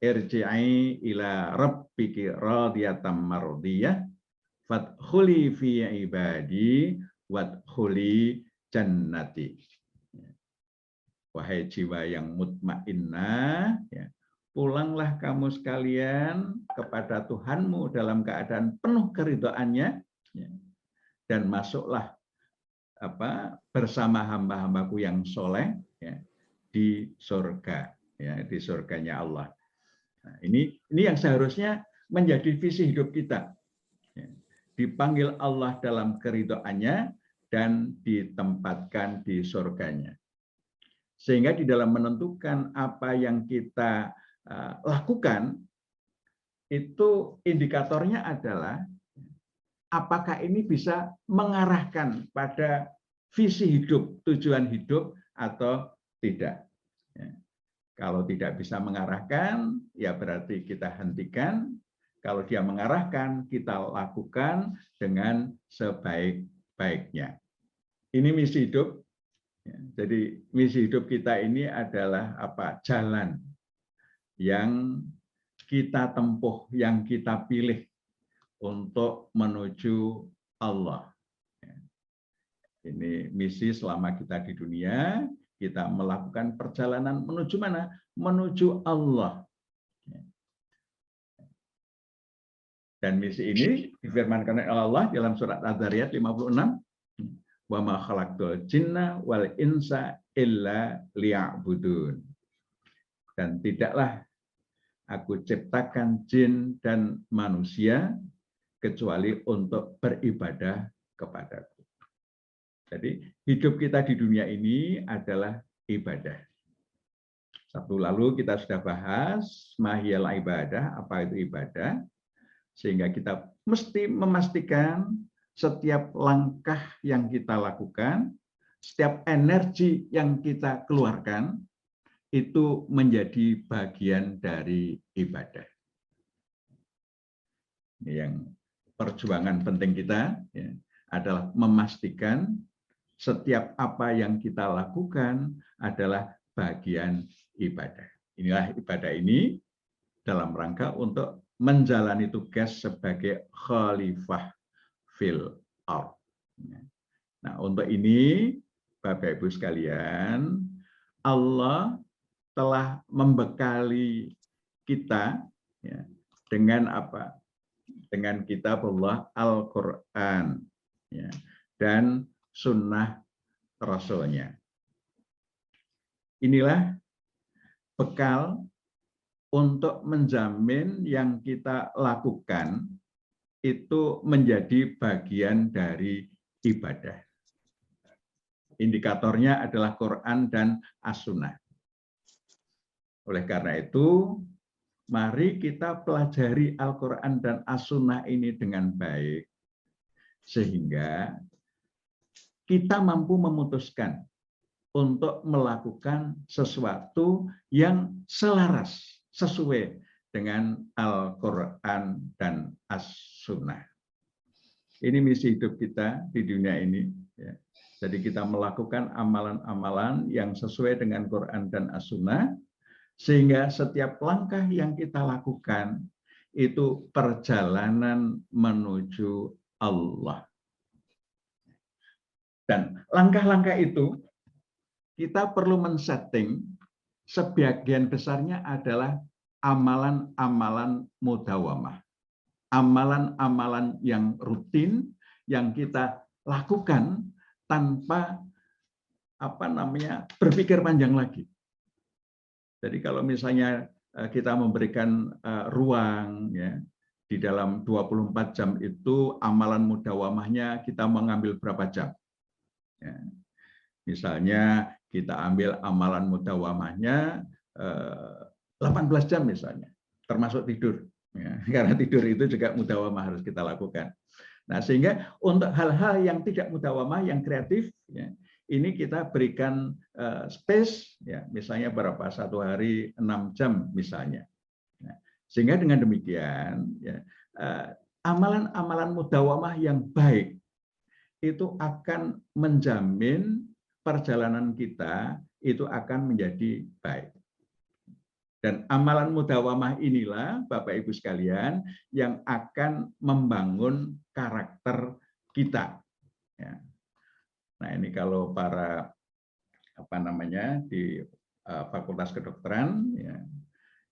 [SPEAKER 1] irji'i ila rabbiki radiyatan mardiyah fadkhuli fi ibadi wadkhuli jannati. Wahai jiwa yang mutmainnah, ya, pulanglah kamu sekalian kepada Tuhanmu dalam keadaan penuh keridhaannya, dan masuklah bersama hamba-hambaku yang soleh ya, di surga, ya, di surganya Allah. Nah, ini yang seharusnya menjadi visi hidup kita. Ya. Dipanggil Allah dalam keridhaannya dan ditempatkan di surganya. Sehingga di dalam menentukan apa yang kita lakukan, itu indikatornya adalah apakah ini bisa mengarahkan pada visi hidup, tujuan hidup atau tidak. Ya. Kalau tidak bisa mengarahkan, ya berarti kita hentikan. Kalau dia mengarahkan, kita lakukan dengan sebaik-baiknya. Ini misi hidup. Ya, jadi misi hidup kita ini adalah jalan yang kita tempuh, yang kita pilih untuk menuju Allah. Ini misi selama kita di dunia, kita melakukan perjalanan menuju mana? Menuju Allah. Dan misi ini difirmankan oleh Allah dalam surat Adz-Dzariyat 56, wa ma khalaqtul jinna wal insa illa liya'budun. Dan tidaklah aku ciptakan jin dan manusia kecuali untuk beribadah kepadaku. Jadi hidup kita di dunia ini adalah ibadah. Sabtu lalu kita sudah bahas mahiyal ibadah, apa itu ibadah, sehingga kita mesti memastikan setiap langkah yang kita lakukan, setiap energi yang kita keluarkan, itu menjadi bagian dari ibadah. Ini yang perjuangan penting kita ya, adalah memastikan setiap apa yang kita lakukan adalah bagian ibadah. Inilah ibadah ini dalam rangka untuk menjalani tugas sebagai khalifah fil ardh. Nah, untuk ini Bapak Ibu sekalian, Allah telah membekali kita ya, dengan apa? Dengan kitab Allah Al-Quran ya, dan sunnah Rasulnya. Inilah bekal untuk menjamin yang kita lakukan itu menjadi bagian dari ibadah. Indikatornya adalah Quran dan As-Sunnah. Oleh karena itu, mari kita pelajari Al-Quran dan As-Sunnah ini dengan baik, sehingga kita mampu memutuskan untuk melakukan sesuatu yang selaras, sesuai dengan Al-Quran dan As-Sunnah. Ini misi hidup kita di dunia ini. Ya. Jadi kita melakukan amalan-amalan yang sesuai dengan Quran dan As-Sunnah, sehingga setiap langkah yang kita lakukan itu perjalanan menuju Allah. Dan langkah-langkah itu kita perlu men-setting, sebagian besarnya adalah amalan-amalan mudawamah. Amalan-amalan yang rutin yang kita lakukan tanpa berpikir panjang lagi. Jadi kalau misalnya kita memberikan ruang ya, di dalam 24 jam itu amalan mudawamahnya kita mengambil berapa jam. Ya. Misalnya kita ambil amalan mudawamahnya 18 jam misalnya, termasuk tidur. Ya, karena tidur itu juga mudawamah harus kita lakukan. Nah, sehingga untuk hal-hal yang tidak mudawamah, yang kreatif, ya, ini kita berikan space, ya, misalnya berapa, 1 hari 6 jam misalnya. Nah, sehingga dengan demikian, ya, amalan-amalan mudawamah yang baik itu akan menjamin perjalanan kita itu akan menjadi baik. Dan amalan mudawamah inilah, Bapak Ibu sekalian, yang akan membangun karakter kita. Ya. Nah, ini kalau para di Fakultas Kedokteran, ya,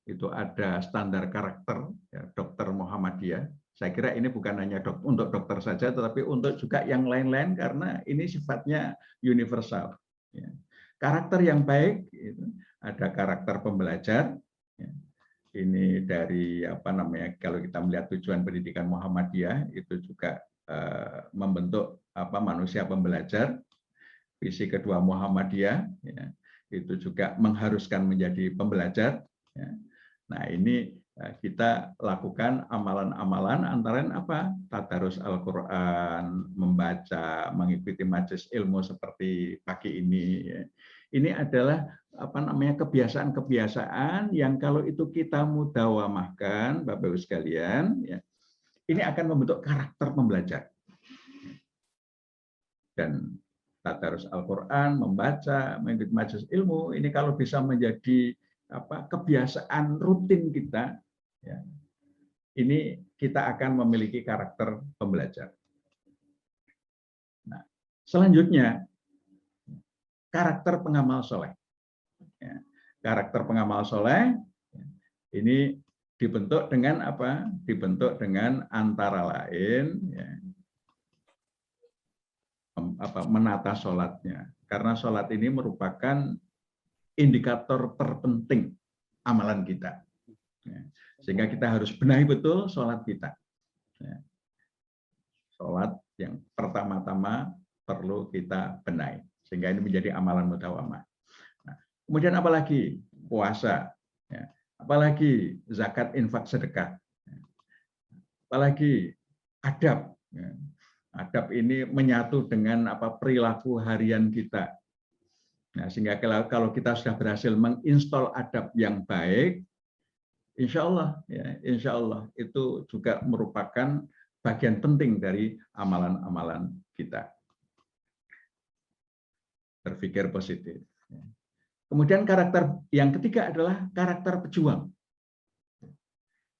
[SPEAKER 1] itu ada standar karakter ya, dokter Muhammadiyah. Saya kira ini bukan hanya untuk dokter saja, tetapi untuk juga yang lain-lain karena ini sifatnya universal. Ya. Karakter yang baik, ada karakter pembelajar. Ya. Ini dari apa namanya? Kalau kita melihat tujuan pendidikan Muhammadiyah itu juga membentuk manusia pembelajar. Visi kedua Muhammadiyah ya, itu juga mengharuskan menjadi pembelajar. Ya. Nah ini kita lakukan amalan-amalan antara apa? Tadarus Al-Quran, membaca, mengikuti majelis ilmu seperti pagi ini. Ya. Ini adalah kebiasaan-kebiasaan yang kalau itu kita mudawamahkan, Bapak Ibu sekalian, ya, ini akan membentuk karakter pembelajar. Dan tadarus Al-Quran, membaca, mengikuti majelis ilmu, ini kalau bisa menjadi kebiasaan rutin kita, ya, ini kita akan memiliki karakter pembelajar. Nah, selanjutnya karakter pengamal soleh. Ya, karakter pengamal soleh ini dibentuk dengan apa? Dibentuk dengan antara lain ya, menata sholatnya. Karena sholat ini merupakan indikator terpenting amalan kita. Ya, sehingga kita harus benahi betul sholat kita. Ya, sholat yang pertama-tama perlu kita benahi. Sehingga ini menjadi amalan mudawamah. Nah, kemudian apalagi puasa, ya, apalagi zakat, infak, sedekah, ya, apalagi adab. Ya. Adab ini menyatu dengan perilaku harian kita. Nah, sehingga kalau kita sudah berhasil menginstal adab yang baik, insya Allah itu juga merupakan bagian penting dari amalan-amalan kita. Berpikir positif. Kemudian karakter yang ketiga adalah karakter pejuang.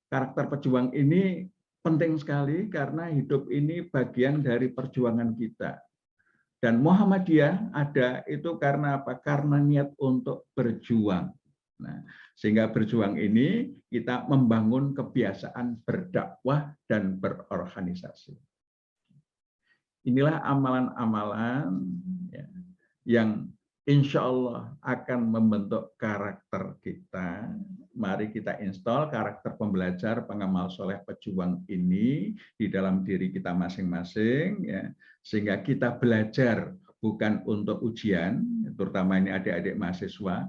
[SPEAKER 1] Karakter pejuang ini penting sekali karena hidup ini bagian dari perjuangan kita. Dan Muhammadiyah ada itu karena apa? Karena niat untuk berjuang. Nah, sehingga berjuang ini kita membangun kebiasaan berdakwah dan berorganisasi. Inilah amalan-amalan ya, yang insya Allah akan membentuk karakter kita. Mari kita install karakter pembelajar, pengamal soleh, pejuang ini di dalam diri kita masing-masing, ya, sehingga kita belajar bukan untuk ujian, terutama ini adik-adik mahasiswa.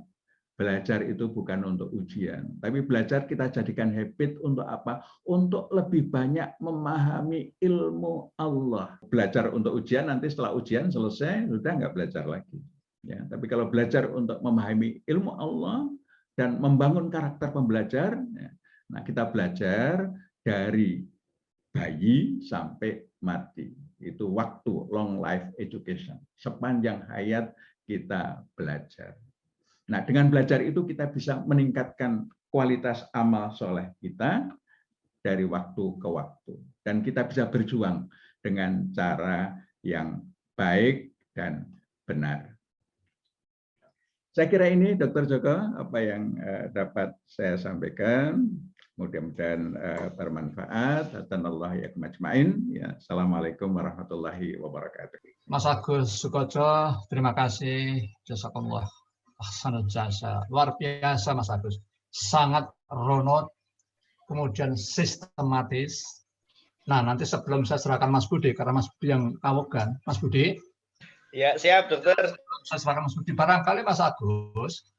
[SPEAKER 1] Belajar itu bukan untuk ujian, tapi belajar kita jadikan habit untuk apa? Untuk lebih banyak memahami ilmu Allah. Belajar untuk ujian, nanti setelah ujian selesai, sudah nggak belajar lagi. Ya, tapi kalau belajar untuk memahami ilmu Allah dan membangun karakter pembelajar, ya, nah kita belajar dari bayi sampai mati. Itu waktu long life education. Sepanjang hayat kita belajar. Nah, dengan belajar itu kita bisa meningkatkan kualitas amal soleh kita dari waktu ke waktu. Dan kita bisa berjuang dengan cara yang baik dan benar. Saya kira ini, Dr. Joko, apa yang dapat saya sampaikan. Mudah-mudahan bermanfaat. Hatanallah ya majma'in. Ya, assalamualaikum warahmatullahi wabarakatuh.
[SPEAKER 2] Mas Agus Sukoco, terima kasih. Jazakallah. Ahsanul jasa. Luar biasa Mas Agus. Sangat runut, kemudian sistematis. Nah, nanti sebelum saya serahkan Mas Budi, karena Mas Budi yang kawogan. Mas Budi.
[SPEAKER 3] Ya, siap, Dokter.
[SPEAKER 2] Saya serahkan Mas Budi. Barangkali Mas Agus,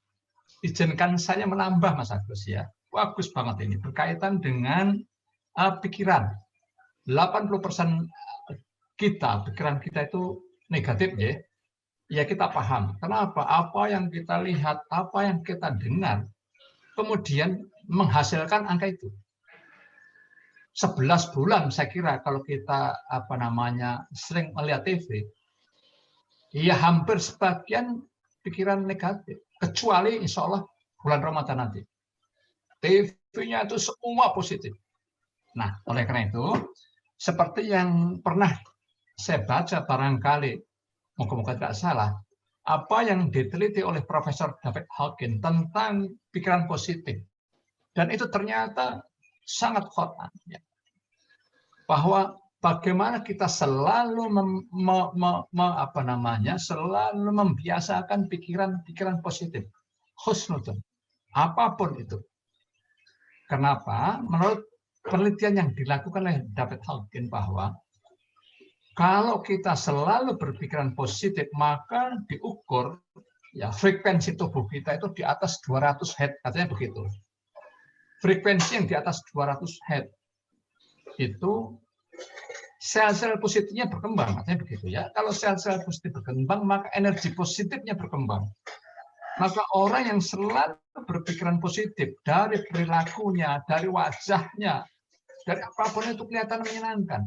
[SPEAKER 2] izinkan saya menambah Mas Agus ya. Bagus banget ini. Berkaitan dengan pikiran. 80% pikiran kita itu negatif ya. Ya kita paham. Kenapa? Apa yang kita lihat, apa yang kita dengar, kemudian menghasilkan angka itu. 11 bulan saya kira kalau kita sering melihat TV, ya hampir sebagian pikiran negatif. Kecuali insya Allah bulan Ramadan nanti. TV-nya itu semua positif. Nah, oleh karena itu, seperti yang pernah saya baca barangkali, moga-moga tidak salah, apa yang diteliti oleh Profesor David Hawkins tentang pikiran positif. Dan itu ternyata sangat Quran, ya. Bahwa bagaimana kita selalu selalu membiasakan pikiran-pikiran positif, husnudun, apapun itu. Kenapa? Menurut penelitian yang dilakukan oleh David Hawkins bahwa kalau kita selalu berpikiran positif, maka diukur ya frekuensi tubuh kita itu di atas 200 Hz, katanya begitu. Frekuensi yang di atas 200 Hz itu sel-sel positifnya berkembang, katanya begitu ya. Kalau sel-sel positif berkembang, maka energi positifnya berkembang. Maka orang yang selalu berpikiran positif dari perilakunya, dari wajahnya, dari apapun itu kelihatan menyenangkan.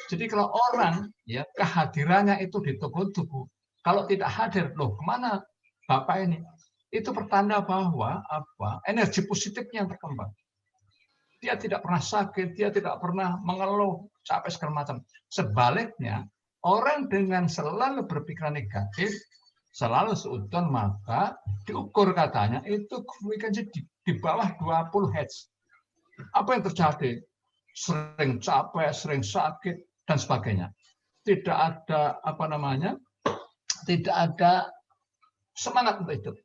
[SPEAKER 2] Jadi kalau orang ya kehadirannya itu di tubuh, kalau tidak hadir, loh kemana Bapak ini? Itu pertanda bahwa energi positifnya yang berkembang. Dia tidak pernah sakit, dia tidak pernah mengeluh, capek segala macam. Sebaliknya, orang dengan selalu berpikiran negatif, selalu seudon, maka diukur katanya itu frekuensi di bawah 20 Hz. Apa yang terjadi? Sering capek, sering sakit, dan sebagainya. Tidak ada tidak ada semangat untuk hidup.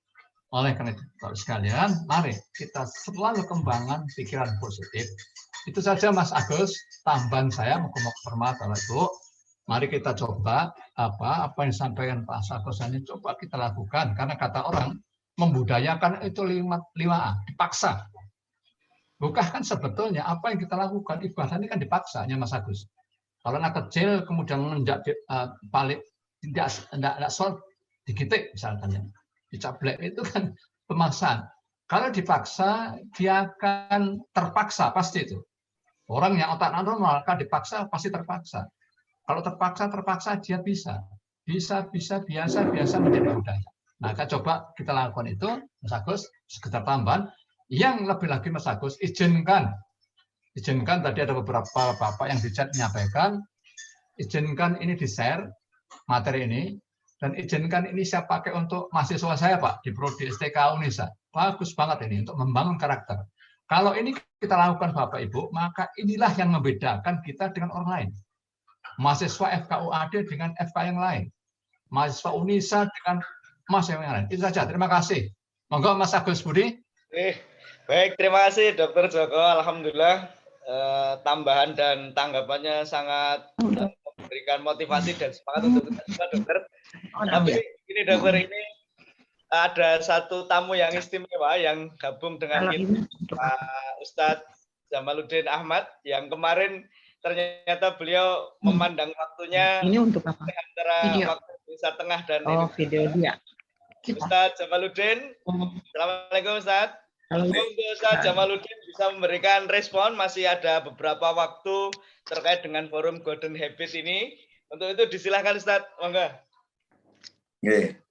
[SPEAKER 2] Oleh karena itu, sekalian, mari kita selalu kembangkan pikiran positif. Itu saja Mas Agus, tambahan saya mau hormat Bapak Ibu. Mari kita coba apa yang disampaikan Pak Agus ini coba kita lakukan, karena kata orang membudayakan itu 5A, dipaksa. Bukan sebetulnya apa yang kita lakukan ibadah ini kan dipaksanya Mas Agus. Kalau anak kecil kemudian menginjak balik tidak sholat digitik misalnya, dicaplek itu kan pemaksaan. Kalau dipaksa dia akan terpaksa pasti itu. Orang yang otak normal kan dipaksa pasti terpaksa. Kalau terpaksa dia biasa menjadi budaya. Nah, kita coba kita lakukan itu, Mas Agus, sekedar tambahan. Yang lebih lagi Mas Agus, izinkan tadi ada beberapa Bapak yang di chat menyampaikan, izinkan ini di-share materi ini, dan izinkan ini saya pakai untuk mahasiswa saya Pak, di Prodi STK Unisa. Bagus banget ini untuk membangun karakter. Kalau ini kita lakukan Bapak Ibu, maka inilah yang membedakan kita dengan orang lain. Mahasiswa FKUAD dengan FK yang lain. Mahasiswa Unisa dengan mahasiswa yang lain. Itu saja, terima kasih. Monggo Mas Agus Budi.
[SPEAKER 3] Baik, terima kasih Dr. Joko. Alhamdulillah tambahan dan tanggapannya sangat memberikan motivasi dan semangat untuk kita semua, Dokter. Tapi ini Dokter, ini ada satu tamu yang istimewa yang gabung dengan kita, Pak Ustadz Jamaluddin Ahmad, yang kemarin ternyata beliau memandang waktunya
[SPEAKER 6] ini untuk apa?
[SPEAKER 3] Antara waktu Indonesia Tengah dan
[SPEAKER 6] video dia.
[SPEAKER 3] Ustadz Jamaluddin. Assalamualaikum Ustadz. Untuk Ustadz Jamaluddin bisa memberikan respon, masih ada beberapa waktu terkait dengan forum Golden Habit ini. Untuk itu disilahkan Ustadz, monggo.
[SPEAKER 7] Oke.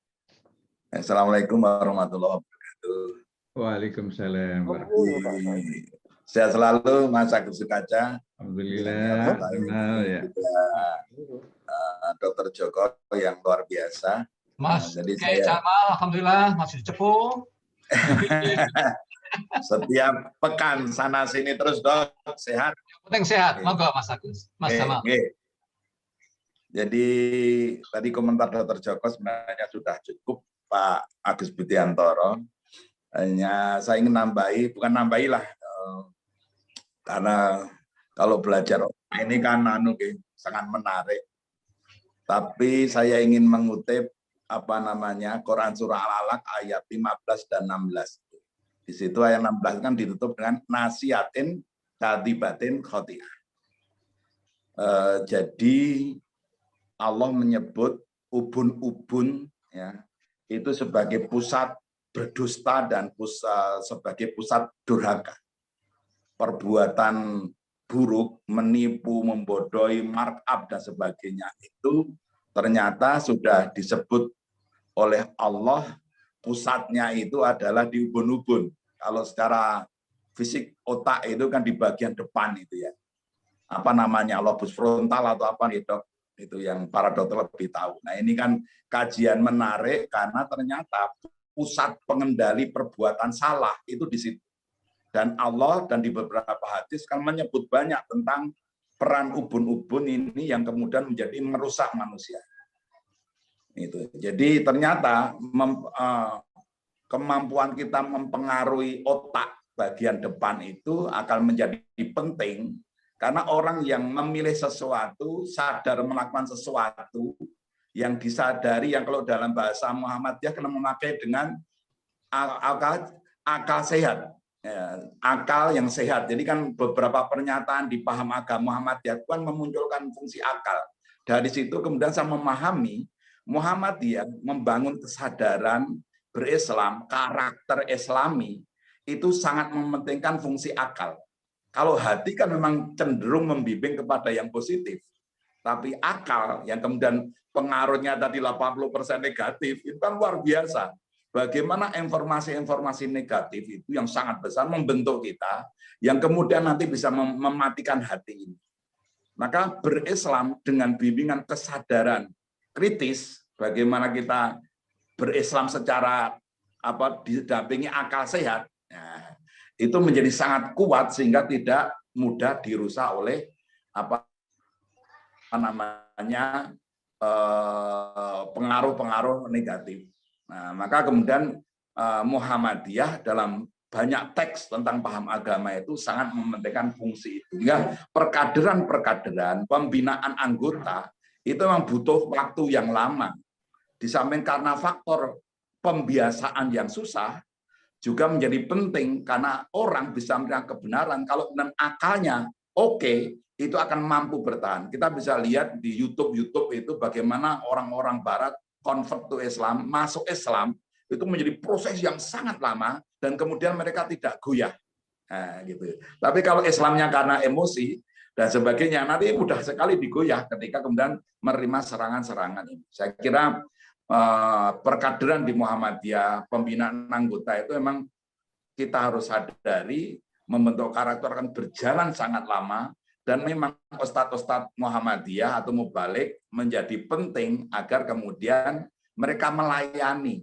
[SPEAKER 7] Assalamualaikum warahmatullahi wabarakatuh.
[SPEAKER 1] Waalaikumsalam.
[SPEAKER 7] Sehat selalu Mas Agus Sukaca.
[SPEAKER 1] Alhamdulillah. Ya.
[SPEAKER 7] Dr. Joko yang luar biasa.
[SPEAKER 2] Mas Jamal, alhamdulillah masih cepu.
[SPEAKER 7] Setiap pekan sana sini terus Dok, sehat.
[SPEAKER 2] Penting sehat, monggo Mas Agus. Mas Jamal.
[SPEAKER 7] Jadi tadi komentar Dr. Joko sebenarnya sudah cukup Pak Agus Budiantoro. Hanya saya ingin bukan nambahilah, karena kalau belajar ini kan sangat menarik. Tapi saya ingin mengutip Quran surah Al-Alaq ayat 15 dan 16. Di situ ayat 16 kan ditutup dengan nasiatin kadibatin khoti'ah. Jadi Allah menyebut ubun-ubun ya, itu sebagai pusat berdusta dan sebagai pusat durhaka. Perbuatan buruk, menipu, membodohi, markup dan sebagainya itu ternyata sudah disebut oleh Allah, pusatnya itu adalah di ubun-ubun. Kalau secara fisik otak itu kan di bagian depan itu ya. Apa namanya, lobus frontal atau apa itu yang para dokter lebih tahu. Nah, ini kan kajian menarik karena ternyata pusat pengendali perbuatan salah itu di situ. Dan Allah dan di beberapa hadis kan menyebut banyak tentang peran ubun-ubun ini yang kemudian menjadi merusak manusia. Itu. Jadi ternyata kemampuan kita mempengaruhi otak bagian depan itu akan menjadi penting karena orang yang memilih sesuatu, sadar melakukan sesuatu yang disadari, yang kalau dalam bahasa Muhammadiyah kena memakai dengan akal sehat. Ya, akal yang sehat. Jadi kan beberapa pernyataan di paham agama Muhammadiyah kan memunculkan fungsi akal. Dari situ kemudian saya memahami Muhammadiyah membangun kesadaran berislam, karakter Islami itu sangat mementingkan fungsi akal. Kalau hati kan memang cenderung membimbing kepada yang positif. Tapi akal yang kemudian pengaruhnya tadi 80% negatif, itu kan luar biasa. Bagaimana informasi-informasi negatif itu yang sangat besar membentuk kita, yang kemudian nanti bisa mematikan hati ini. Maka berislam dengan bimbingan kesadaran kritis, bagaimana kita berislam secara didampingi akal sehat, nah, itu menjadi sangat kuat sehingga tidak mudah dirusak oleh pengaruh-pengaruh negatif. Nah, maka kemudian Muhammadiyah dalam banyak teks tentang paham agama itu sangat mementingkan fungsi itu. Hingga perkaderan, pembinaan anggota itu memang butuh waktu yang lama. Di samping karena faktor pembiasaan yang susah, juga menjadi penting karena orang bisa melihat kebenaran. Kalau kemudian akalnya oke, itu akan mampu bertahan. Kita bisa lihat di YouTube itu bagaimana orang-orang Barat convert to Islam, masuk Islam, itu menjadi proses yang sangat lama dan kemudian mereka tidak goyah. Nah, gitu. Tapi kalau Islamnya karena emosi dan sebagainya, nanti mudah sekali digoyah ketika kemudian menerima serangan-serangan ini. Saya kira perkaderan di Muhammadiyah, pembinaan anggota itu memang kita harus sadari membentuk karakter akan berjalan sangat lama. Dan memang ustadz-ustadz Muhammadiyah atau Mubalik menjadi penting agar kemudian mereka melayani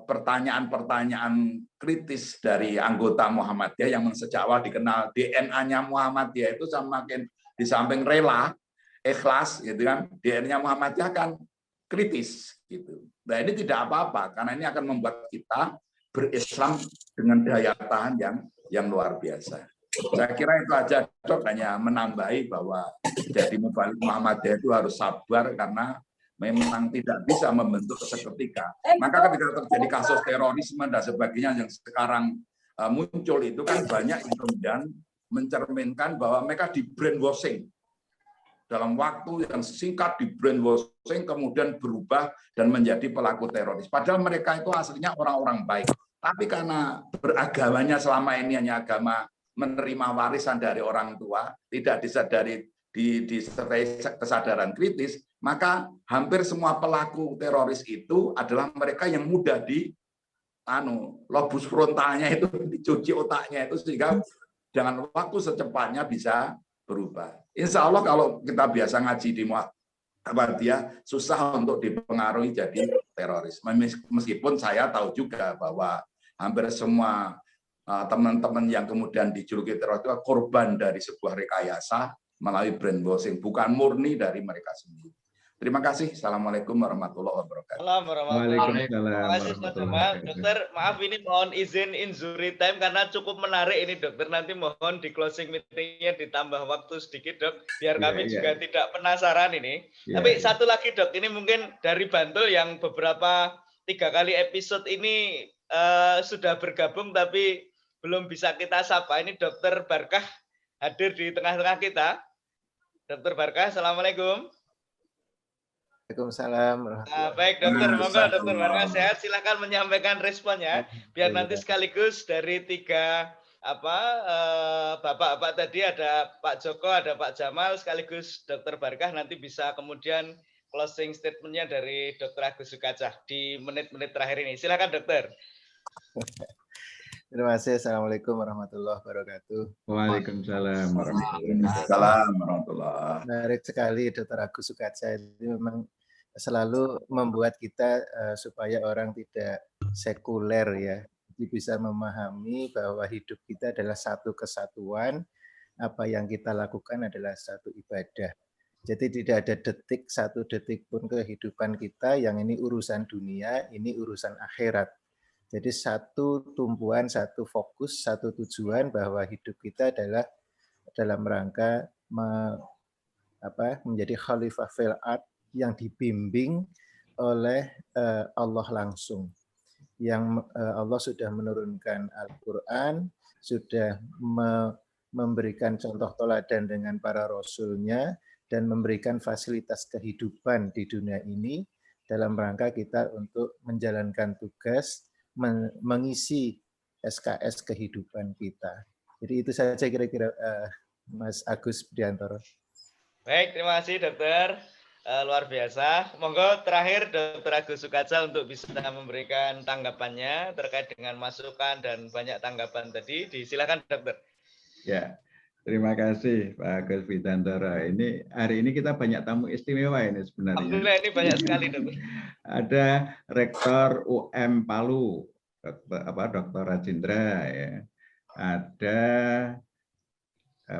[SPEAKER 7] pertanyaan-pertanyaan kritis dari anggota Muhammadiyah yang sejak awal dikenal DNA-nya Muhammadiyah itu semakin di samping rela, ikhlas, gitu kan, DNA-nya Muhammadiyah kan kritis, gitu. Nah ini tidak apa-apa karena ini akan membuat kita berislam dengan daya tahan yang luar biasa. Saya kira itu aja, Dok, hanya menambahi bahwa jadi Mubalik Muhammadiyah itu harus sabar karena memang tidak bisa membentuk seketika. Maka ketika terjadi kasus terorisme dan sebagainya yang sekarang muncul itu kan banyak yang kemudian mencerminkan bahwa mereka di brainwashing. Dalam waktu yang singkat di brainwashing kemudian berubah dan menjadi pelaku teroris. Padahal mereka itu aslinya orang-orang baik. Tapi karena beragamanya selama ini hanya agama menerima warisan dari orang tua, tidak disadari disertai kesadaran kritis, maka hampir semua pelaku teroris itu adalah mereka yang mudah di lobus frontalnya itu dicuci otaknya itu sehingga dengan waktu secepatnya bisa berubah. Insya Allah kalau kita biasa ngaji di Muhammadiyah susah untuk dipengaruhi jadi teroris. Meskipun saya tahu juga bahwa hampir semua teman-teman yang kemudian dijuluki teroris itu korban dari sebuah rekayasa melalui brainwashing, bukan murni dari mereka sendiri. Terima kasih. Assalamualaikum warahmatullahi wabarakatuh.
[SPEAKER 1] Waalaikumsalam.
[SPEAKER 3] Dokter, maaf ini mohon izin injury time karena cukup menarik ini, Dokter. Nanti mohon di closing meetingnya ditambah waktu sedikit, Dok, biar kami juga tidak penasaran ini. Tapi satu lagi, Dok, ini mungkin dari Bantul yang beberapa 3 kali episode ini sudah bergabung tapi belum bisa kita sapa. Ini Dokter Barkah hadir di tengah-tengah kita. Dokter Barkah, assalamualaikum.
[SPEAKER 6] Waalaikumsalam.
[SPEAKER 3] Baik, Dokter, monggo Dokter Barkah sehat. Silakan menyampaikan responnya. Biar nanti sekaligus dari 3 bapak-bapak tadi ada Pak Joko, ada Pak Jamal, sekaligus Dokter Barkah nanti bisa kemudian closing statement-nya dari Dokter Agus Sukacah di menit-menit terakhir ini. Silakan, Dokter.
[SPEAKER 6] Terima kasih. Assalamualaikum warahmatullahi wabarakatuh.
[SPEAKER 1] Waalaikumsalam warahmatullahi
[SPEAKER 7] wabarakatuh.
[SPEAKER 6] Menarik sekali Dr. Agus Sukacah itu memang selalu membuat kita supaya orang tidak sekuler ya, bisa memahami bahwa hidup kita adalah satu kesatuan, apa yang kita lakukan adalah satu ibadah. Jadi tidak ada detik, satu detik pun kehidupan kita yang ini urusan dunia, ini urusan akhirat. Jadi satu tumpuan, satu fokus, satu tujuan bahwa hidup kita adalah dalam rangka menjadi khalifah fil ard yang dibimbing oleh Allah langsung. Yang Allah sudah menurunkan Al-Quran, sudah memberikan contoh teladan dengan para rasulnya, dan memberikan fasilitas kehidupan di dunia ini dalam rangka kita untuk menjalankan tugas, mengisi SKS kehidupan kita. Jadi itu saja kira-kira Mas Agus Priantoro.
[SPEAKER 3] Baik, terima kasih dokter. Luar biasa. Monggo terakhir Dr. Agus Sukatsa untuk bisa memberikan tanggapannya terkait dengan masukan dan banyak tanggapan tadi. Disilakan dokter.
[SPEAKER 1] Ya, terima kasih Pak Agus Priantoro. Ini hari ini kita banyak tamu istimewa ini sebenarnya.
[SPEAKER 3] Alhamdulillah ini banyak sekali dokter.
[SPEAKER 1] Ada Rektor UM Palu, Dr. Rajendra, ya. Ada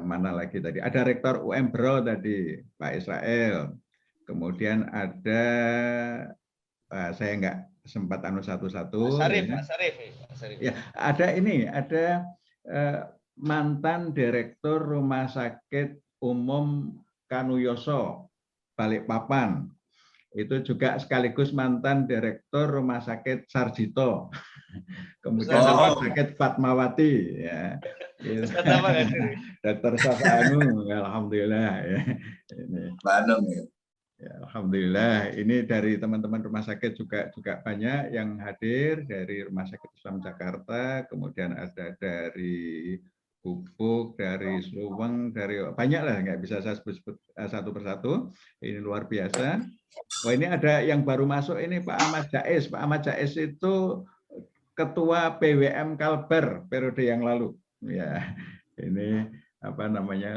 [SPEAKER 1] mana lagi tadi? Ada Rektor UM Bro tadi, Pak Israel. Kemudian ada saya nggak sempat satu-satu.
[SPEAKER 3] Pak Sarif.
[SPEAKER 1] Ya, ada mantan Direktur Rumah Sakit Umum Kanuyoso Balikpapan. Itu juga sekaligus mantan Direktur Rumah Sakit Sarjito. Kemudian Rumah Sakit Fatmawati, ya. Dr. Safanu, alhamdulillah, ya. Ini.
[SPEAKER 7] Bandung, ya.
[SPEAKER 1] Ya, alhamdulillah, ini dari teman-teman rumah sakit juga banyak yang hadir dari Rumah Sakit Islam Jakarta, kemudian ada dari Gubuk, dari Sluweng, dari banyak lah, nggak bisa saya sebut satu persatu. Ini luar biasa. Wah, ini ada yang baru masuk ini Pak Ahmad Jais. Pak Ahmad Jais itu Ketua PWM Kalbar periode yang lalu. Ya, ini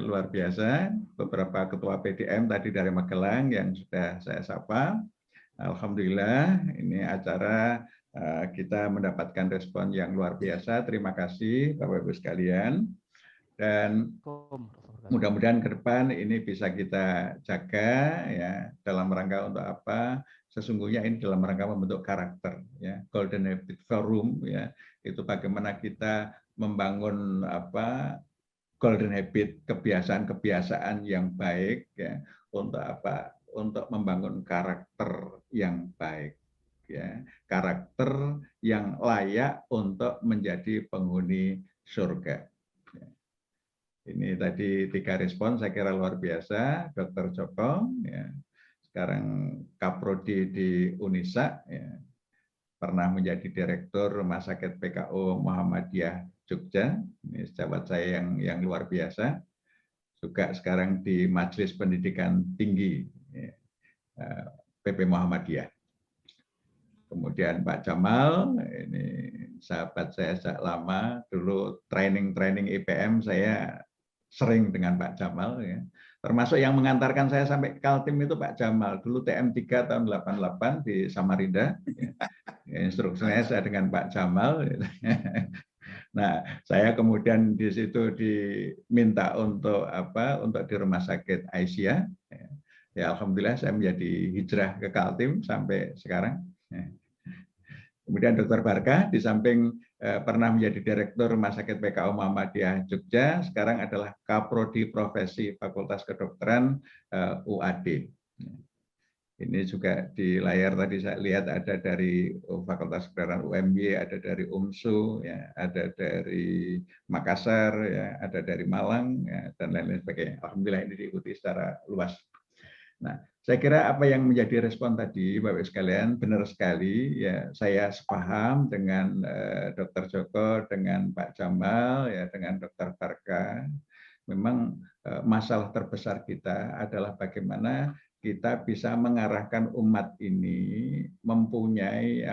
[SPEAKER 1] luar biasa. Beberapa ketua PDM tadi dari Magelang yang sudah saya sapa. Alhamdulillah, ini acara kita mendapatkan respon yang luar biasa. Terima kasih Bapak Ibu sekalian. Dan mudah-mudahan ke depan ini bisa kita jaga ya dalam rangka untuk apa? Sesungguhnya ini dalam rangka membentuk karakter ya. Golden Habit Forum ya. Itu bagaimana kita membangun golden habit, kebiasaan-kebiasaan yang baik ya untuk apa? Untuk membangun karakter yang baik ya, karakter yang layak untuk menjadi penghuni surga. Ya. Ini tadi 3 respon saya kira luar biasa, Dr. Joko ya. Sekarang Kaprodi di Unisa ya. Pernah menjadi Direktur Rumah Sakit PKU Muhammadiyah Jogja, ini sahabat saya yang luar biasa. Juga sekarang di Majelis Pendidikan Tinggi PP Muhammadiyah. Kemudian Pak Jamal, ini sahabat saya sejak lama, dulu training IPM saya sering dengan Pak Jamal ya. Termasuk yang mengantarkan saya sampai Kaltim itu Pak Jamal, dulu TM3 tahun 88 di Samarinda. Ya. Instruksinya saya dengan Pak Jamal. Nah, saya kemudian di situ diminta untuk di Rumah Sakit Aisyah. Ya, alhamdulillah saya menjadi hijrah ke Kaltim sampai sekarang. Kemudian Dr. Barka di samping pernah menjadi Direktur Rumah Sakit PKU Muhammadiyah Jogja, sekarang adalah Kaprodi Profesi Fakultas Kedokteran UAD. Ini juga di layar tadi saya lihat ada dari Fakultas Kedokteran UMY, ada dari UMSU, ya, ada dari Makassar, ya, ada dari Malang, ya, dan lain-lain sebagainya. Alhamdulillah ini diikuti secara luas. Nah, saya kira apa yang menjadi respon tadi, Bapak sekalian, benar sekali. Ya, saya sepaham dengan Dr. Joko, dengan Pak Jamal, ya, dengan Dr. Barka. Memang masalah terbesar kita adalah bagaimana kita bisa mengarahkan umat ini mempunyai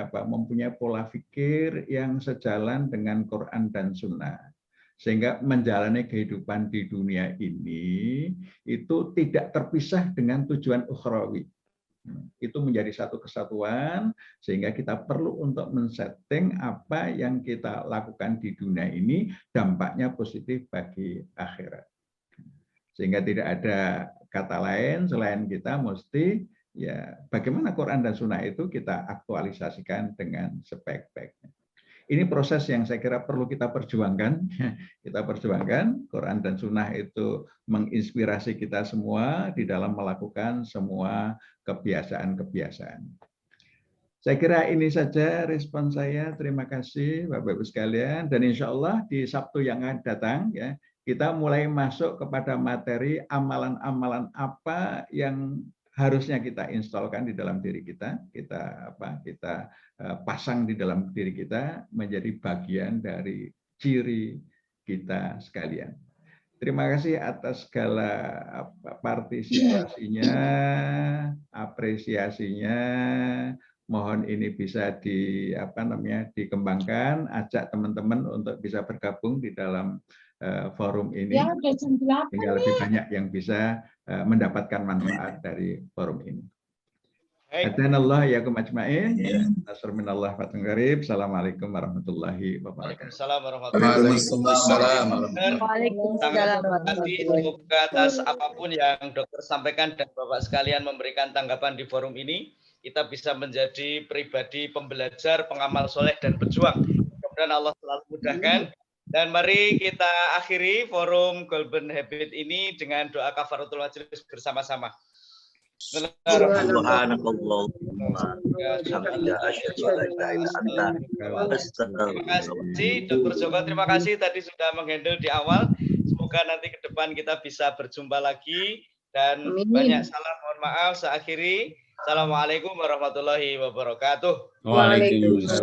[SPEAKER 1] pola pikir yang sejalan dengan Quran dan Sunnah, sehingga menjalani kehidupan di dunia ini itu tidak terpisah dengan tujuan ukhrawi. Itu menjadi satu kesatuan, sehingga kita perlu untuk men-setting apa yang kita lakukan di dunia ini dampaknya positif bagi akhirat. Sehingga tidak ada kata lain selain kita mesti ya bagaimana Quran dan Sunnah itu kita aktualisasikan dengan sebaik-baiknya. Ini proses yang saya kira perlu kita perjuangkan. Kita perjuangkan, Quran dan Sunnah itu menginspirasi kita semua di dalam melakukan semua kebiasaan-kebiasaan. Saya kira ini saja respon saya. Terima kasih Bapak-Ibu sekalian. Dan insya Allah di Sabtu yang akan datang, ya, kita mulai masuk kepada materi amalan-amalan apa yang harusnya kita instalkan di dalam diri kita, kita pasang di dalam diri kita menjadi bagian dari ciri kita sekalian. Terima kasih atas segala partisipasinya, apresiasinya. Mohon ini bisa dikembangkan, ajak teman-teman untuk bisa bergabung di dalam forum ini, sehingga lebih banyak yang bisa mendapatkan manfaat dari forum ini. Hadanallah yakum ajmain. Nasr minallah fatun qarib. Assalamualaikum warahmatullahi wabarakatuh.
[SPEAKER 3] Waalaikumsalam. Semoga atas apapun yang dokter sampaikan dan Bapak sekalian memberikan tanggapan di forum ini, kita bisa menjadi pribadi pembelajar, pengamal soleh dan pejuang. Mudah-mudahan Allah selalu mudahkan. Dan mari kita akhiri forum Golden Habit ini dengan doa kafaratul majelis bersama-sama. Terima kasih Dr. Joko, terima kasih tadi sudah menghandle di awal. Semoga nanti ke depan kita bisa berjumpa lagi dan banyak salam, mohon maaf. Saya akhiri. Assalamualaikum warahmatullahi wabarakatuh.
[SPEAKER 8] Waalaikumsalam.